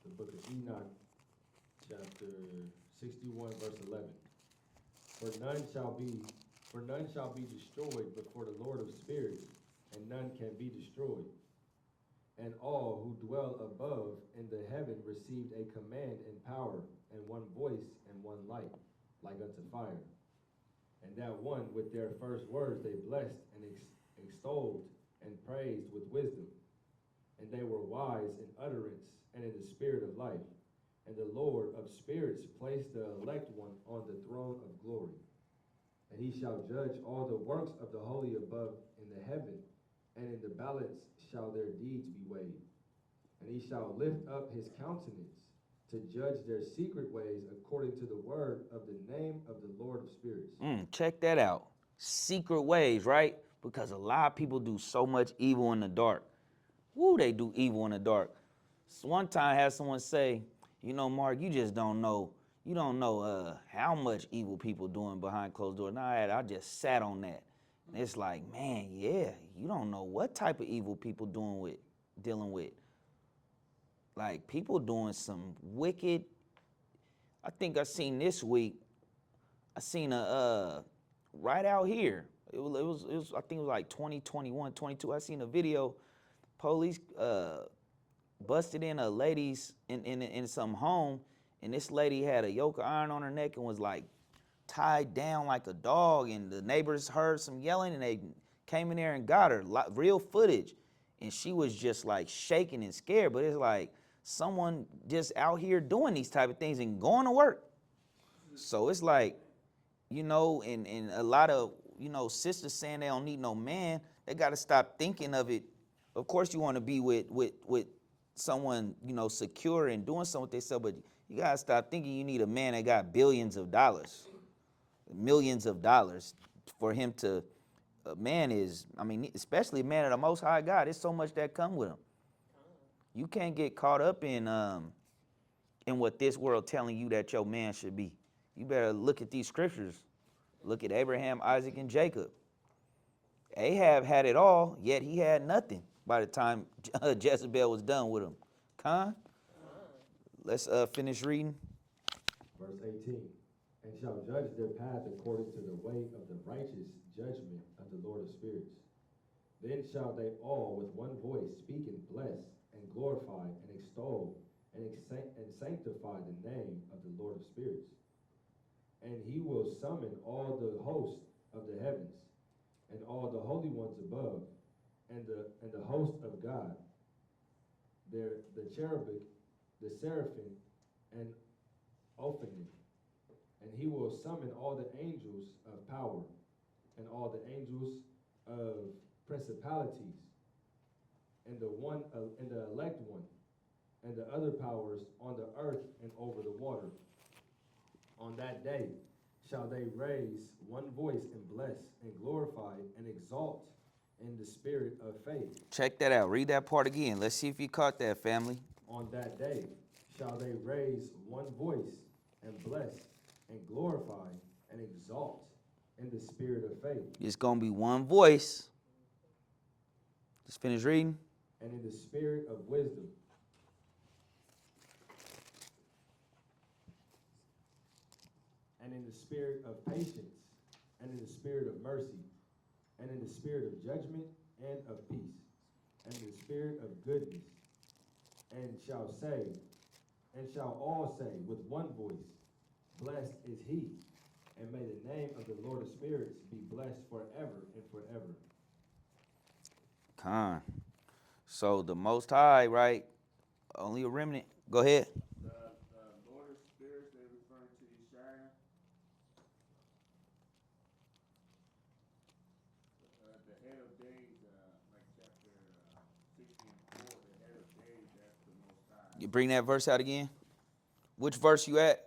The book of Enoch, chapter 61, verse 11. For none shall be destroyed before the Lord of spirits, and none can be destroyed. And all who dwell above in the heaven received a command and power, and one voice and one light, like unto fire. And that one with their first words they blessed and extolled and praised with wisdom. And they were wise in utterance and in the spirit of life. And the Lord of spirits placed the elect one on the throne of glory. And he shall judge all the works of the holy above in the heaven, and in the balance shall their deeds be weighed. And he shall lift up his countenance to judge their secret ways according to the word of the name of the Lord of spirits. Check that out. Secret ways, right? Because a lot of people do so much evil in the dark. Woo, they do evil in the dark. So one time I had someone say, you know, Mark, you just don't know. You don't know how much evil people doing behind closed doors. Now I just sat on that. And it's like, man, yeah, you don't know what type of evil people dealing with. Like people doing some wicked. I think I seen this week. I seen a right out here. It was I think it was like 2021, 22. I seen a video. Police busted in a lady's in some home, and this lady had a yoke of iron on her neck and was like tied down like a dog, and the neighbors heard some yelling and they came in there and got her, real footage, and she was just like shaking and scared. But it's like someone just out here doing these type of things and going to work. So it's like, you know, and a lot of, you know, sisters saying they don't need no man. They got to stop thinking of it. Of course you want to be with someone, you know, secure and doing something with themselves, but you got to stop thinking you need a man that got billions of dollars, millions of dollars for him to, a man is, I mean, especially a man of the Most High God, there's so much that come with him. You can't get caught up in what this world telling you that your man should be. You better look at these scriptures. Look at Abraham, Isaac, and Jacob. Ahab had it all, yet he had nothing by the time Jezebel was done with him. Con? Let's finish reading. Verse 18. And shall judge their path according to the way of the righteous judgment of the Lord of spirits. Then shall they all with one voice speak and bless and glorify and extol and sanctify the name of the Lord of spirits. And he will summon all the host of the heavens and all the holy ones above and the host of God, the cherubic, the seraphim, and Ophanim. And he will summon all the angels of power and all the angels of principalities and the elect one and the other powers on the earth and over the water. On that day shall they raise one voice and bless and glorify and exalt in the spirit of faith. Check that out. Read that part again. Let's see if you caught that, family. On that day shall they raise one voice and bless and glorify and exalt in the spirit of faith. It's going to be one voice. Just finish reading. And in the spirit of wisdom. And in the spirit of patience. And in the spirit of mercy. And in the spirit of judgment and of peace. And in the spirit of goodness. And shall all say with one voice, blessed is he, and may the name of the Lord of spirits be blessed forever and forever. Con. So the Most High, right? Only a remnant. Go ahead. The Lord of Spirits, they're referring to Yeshaya. The head of days, like chapter 60 and 4, the head of days, that's the Most High. You bring that verse out again. Which verse you at?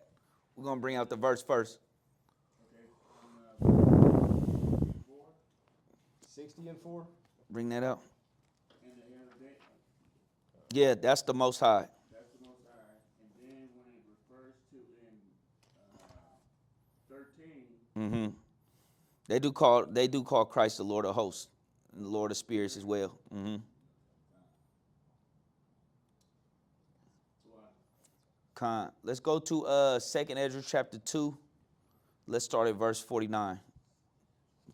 We're gonna bring out the verse first. Okay, on 4, 60 and 4? Bring that out. and the head of days, Yeah, that's the Most High. that's the Most High. And then when it refers to in 13, Mm-hmm. They do call Christ the Lord of hosts and the Lord of spirits as well. Mm-hmm. Let's go to 2nd Ezra chapter 2. Let's start at verse 49.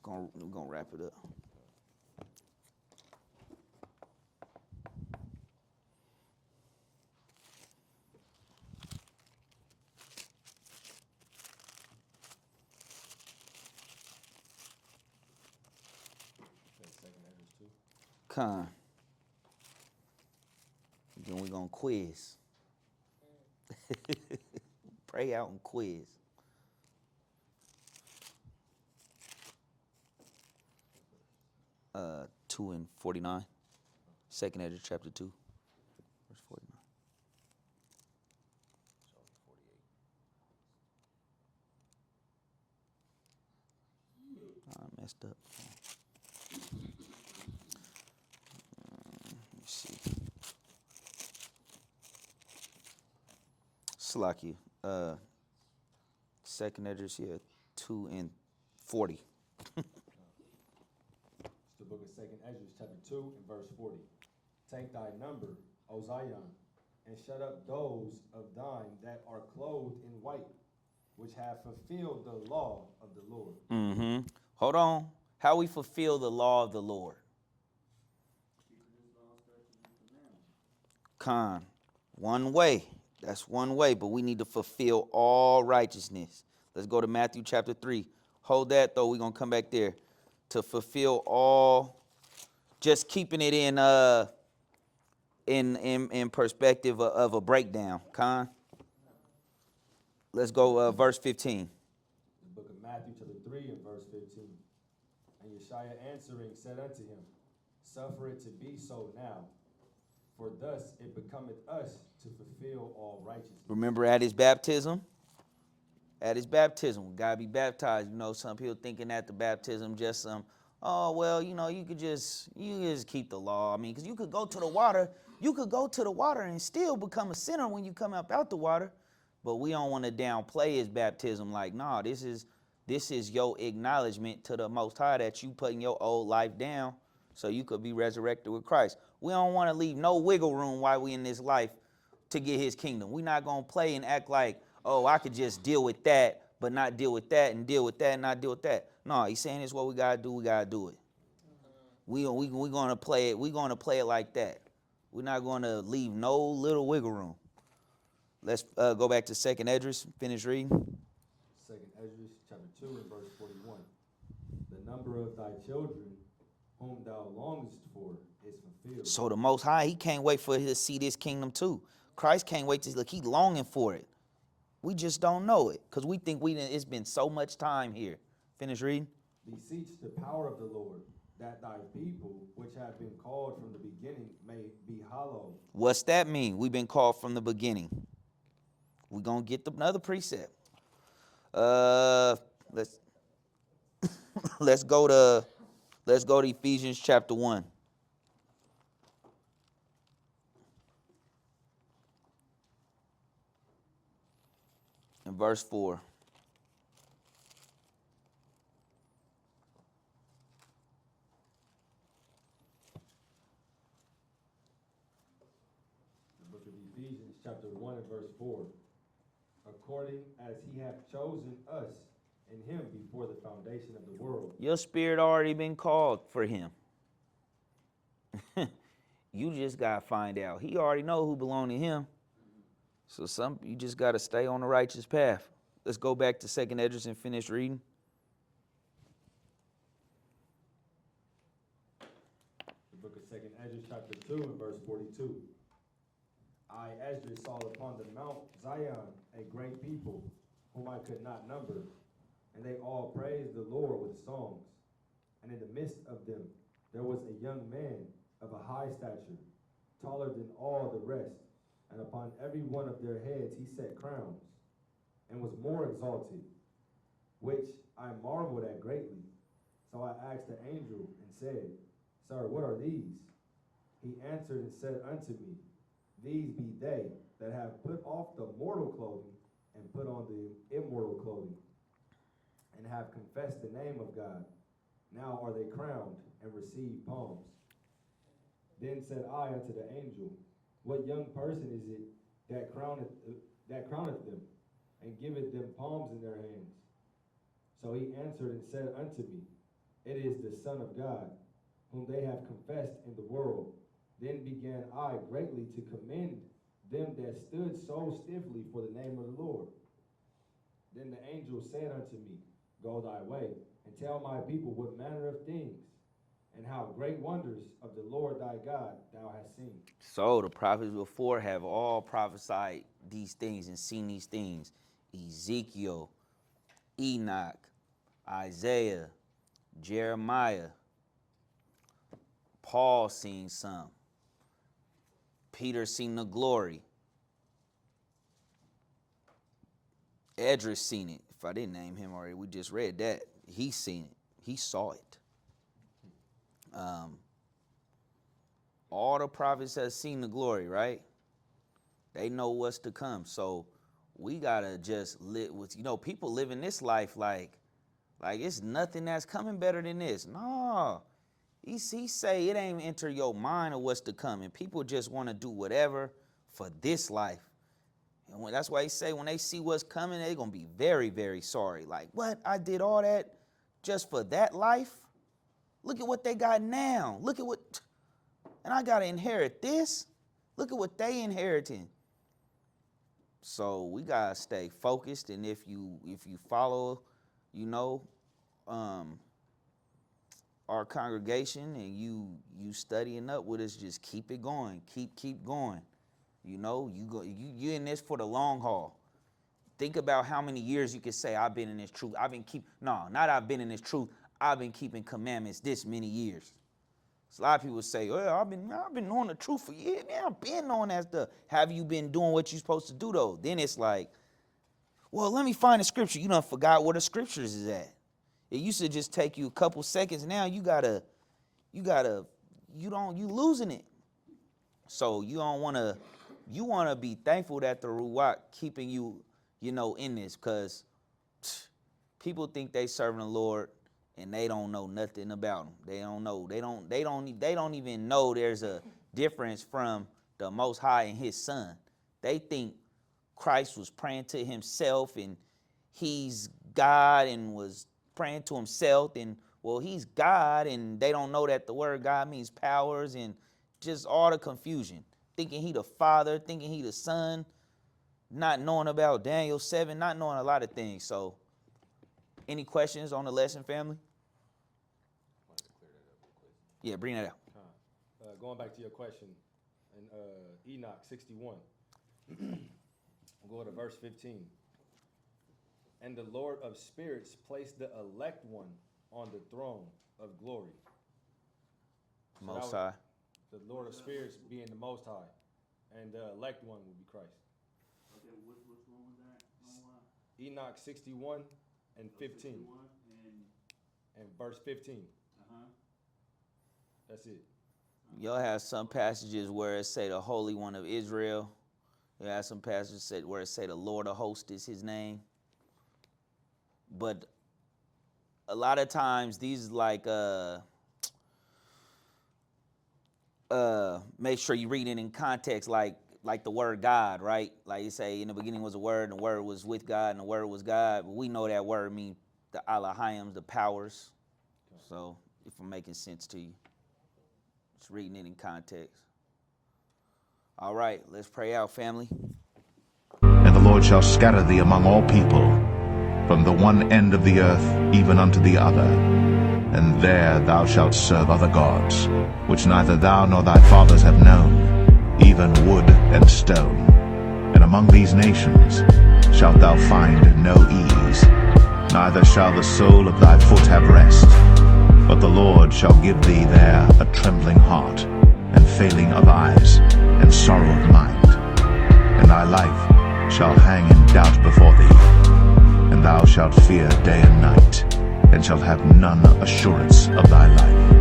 We're gonna wrap it up. Second Ezra 2. Con. Then we're gonna quiz. Pray out and quiz. Uh, 2 and 49. 2nd Ezra chapter 2, verse 49. I messed up. Let me see. Slacky. 2nd Ezra, yeah, 2 and 40. It's the book of 2nd Ezra, chapter 2, and verse 40. Take thy number, O Zion, and shut up those of thine that are clothed in white, which have fulfilled the law of the Lord. Mm-hmm. Hold on. How we fulfill the law of the Lord? keeping His law, statutes, and commandments. Con. One way. That's one way, but we need to fulfill all righteousness. Let's go to Matthew chapter 3. Hold that though. We're gonna come back there. To fulfill all, just keeping it in perspective of a breakdown. Con. Let's go verse 15. The book of Matthew, chapter 3, and verse 15. And Yeshaya answering said unto him, Suffer it to be so now, for thus it becometh us to fulfill all righteousness. Remember at his baptism? At his baptism, we gotta be baptized. You know, some people thinking that the baptism just some, oh well, you know, you could just keep the law. I mean, because you could go to the water, and still become a sinner when you come up out the water. But we don't want to downplay his baptism. Like, nah, this is your acknowledgement to the Most High that you putting your old life down so you could be resurrected with Christ. We don't want to leave no wiggle room while we in this life to get his kingdom. We're not going to play and act like, oh, I could just deal with that, but not deal with that, and deal with that and not deal with that. No, he's saying it's what we got to do. We got to do it. We going to play it. We're going to play it like that. We're not going to leave no little wiggle room. Let's go back to 2nd Ezra, finish reading. 2nd Ezra, chapter 2, and verse 41. The number of thy children whom thou longest for is fulfilled. So the Most High, he can't wait for to see this kingdom too. Christ can't wait to look. He longing for it. We just don't know it because we think it's been so much time here. Finish reading. Beseech the power of the Lord, that thy people, which have been called from the beginning, may be hallowed. What's that mean? We've been called from the beginning. We're going to get another precept. Let's let's go to Ephesians chapter 1. And verse 4. The book of Ephesians, chapter 1, and verse 4. According as he hath chosen us in him before the foundation of the world. Your spirit already been called for him. You just got to find out. He already know who belong to him. So you just got to stay on the righteous path. Let's go back to 2nd Ezra and finish reading. The book of 2nd Ezra, chapter 2, and verse 42. I, Esdras, saw upon the Mount Zion a great people, whom I could not number, and they all praised the Lord with songs. And in the midst of them there was a young man of a high stature, taller than all the rest, and upon every one of their heads he set crowns, and was more exalted, which I marveled at greatly. So I asked the angel and said, Sir, what are these? He answered and said unto me, These be they that have put off the mortal clothing and put on the immortal clothing, and have confessed the name of God. Now are they crowned and receive palms. Then said I unto the angel, What young person is it that crowneth them, and giveth them palms in their hands? So he answered and said unto me, It is the Son of God, whom they have confessed in the world. Then began I greatly to commend them that stood so stiffly for the name of the Lord. Then the angel said unto me, Go thy way, and tell my people what manner of things, and how great wonders of the Lord thy God thou hast seen. So the prophets before have all prophesied these things and seen these things. Ezekiel, Enoch, Isaiah, Jeremiah, Paul seen some. Peter seen the glory. Esdras seen it. If I didn't name him already, we just read that. He seen it. He saw it. All the prophets have seen the glory, right? They know what's to come. So we gotta just live with, people living this life like it's nothing that's coming better than this. No. He say it ain't enter your mind of what's to come. And people just want to do whatever for this life. And that's why he say when they see what's coming, they're going to be very, very sorry. Like, what? I did all that just for that life? Look at what they got now. Look at what, and I got to inherit this? Look at what they inheriting. So we got to stay focused. And if you follow, our congregation and you studying up with us, just keep it going. Keep going. You in this for the long haul. Think about how many years you can say, I've been in this truth. I've been keeping commandments this many years. So a lot of people say, well, I've been knowing the truth for years. Man, I've been knowing that stuff. Have you been doing what you're supposed to do though? Then it's like, well, let me find the scripture. You done forgot where the scriptures is at. It used to just take you a couple seconds. Now you losing it. So you want to be thankful that the Ruach keeping you, in this, because people think they serving the Lord and they don't know nothing about him. They don't know. They don't even know there's a difference from the Most High and his Son. They think Christ was praying to himself and he's God and was praying to himself, and well, he's God, and they don't know that the word God means powers, and just all the confusion. Thinking he the Father, thinking he the Son, not knowing about Daniel 7, not knowing a lot of things. So, any questions on the lesson, family? I wanted to clear that up real quick. Yeah, bring that out. Going back to your question, in Enoch 61, we'll go to verse 15. And the Lord of spirits placed the elect one on the throne of glory. Most High. The Lord of spirits being the Most High, and the elect one would be Christ. Okay, which one was that? Enoch 61 and 15. 61 and verse 15. Uh-huh. That's it. You'll have some passages where it say the Holy One of Israel. You'll have some passages where it say the Lord of hosts is his name. But a lot of times these make sure you read it in context, like the word God, right? Like you say, in the beginning was a word, and the word was with God, and the word was God. But we know that word means the Elohim, the powers. So if I'm making sense to you, just reading it in context. All right, let's pray out, family. And the Lord shall scatter thee among all people, from the one end of the earth even unto the other. And there thou shalt serve other gods, which neither thou nor thy fathers have known, even wood and stone. And among these nations shalt thou find no ease, neither shall the sole of thy foot have rest. But the Lord shall give thee there a trembling heart, and failing of eyes, and sorrow of mind. And thy life shall hang in doubt before thee, and thou shalt fear day and night, and shalt have none assurance of thy life.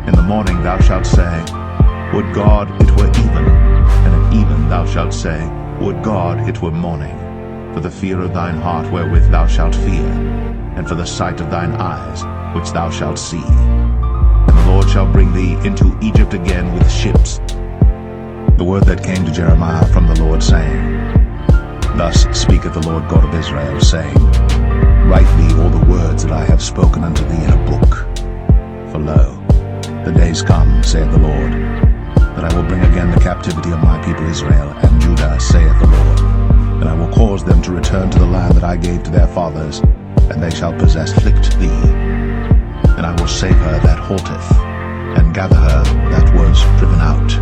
In the morning thou shalt say, Would God it were even, and at even thou shalt say, Would God it were morning, for the fear of thine heart wherewith thou shalt fear, and for the sight of thine eyes which thou shalt see. And the Lord shall bring thee into Egypt again with ships. The word that came to Jeremiah from the Lord, saying, Thus speaketh the Lord God of Israel, saying, Write thee all the words that I have spoken unto thee in a book. For lo, the days come, saith the Lord, that I will bring again the captivity of my people Israel and Judah, saith the Lord. And I will cause them to return to the land that I gave to their fathers, and they shall afflict thee. And I will save her that halteth, and gather her that was driven out.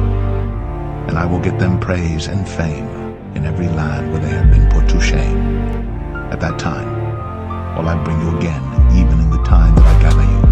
And I will get them praise and fame in every land where they have been put to shame. At that time will I bring you again, even in the time that I gather you.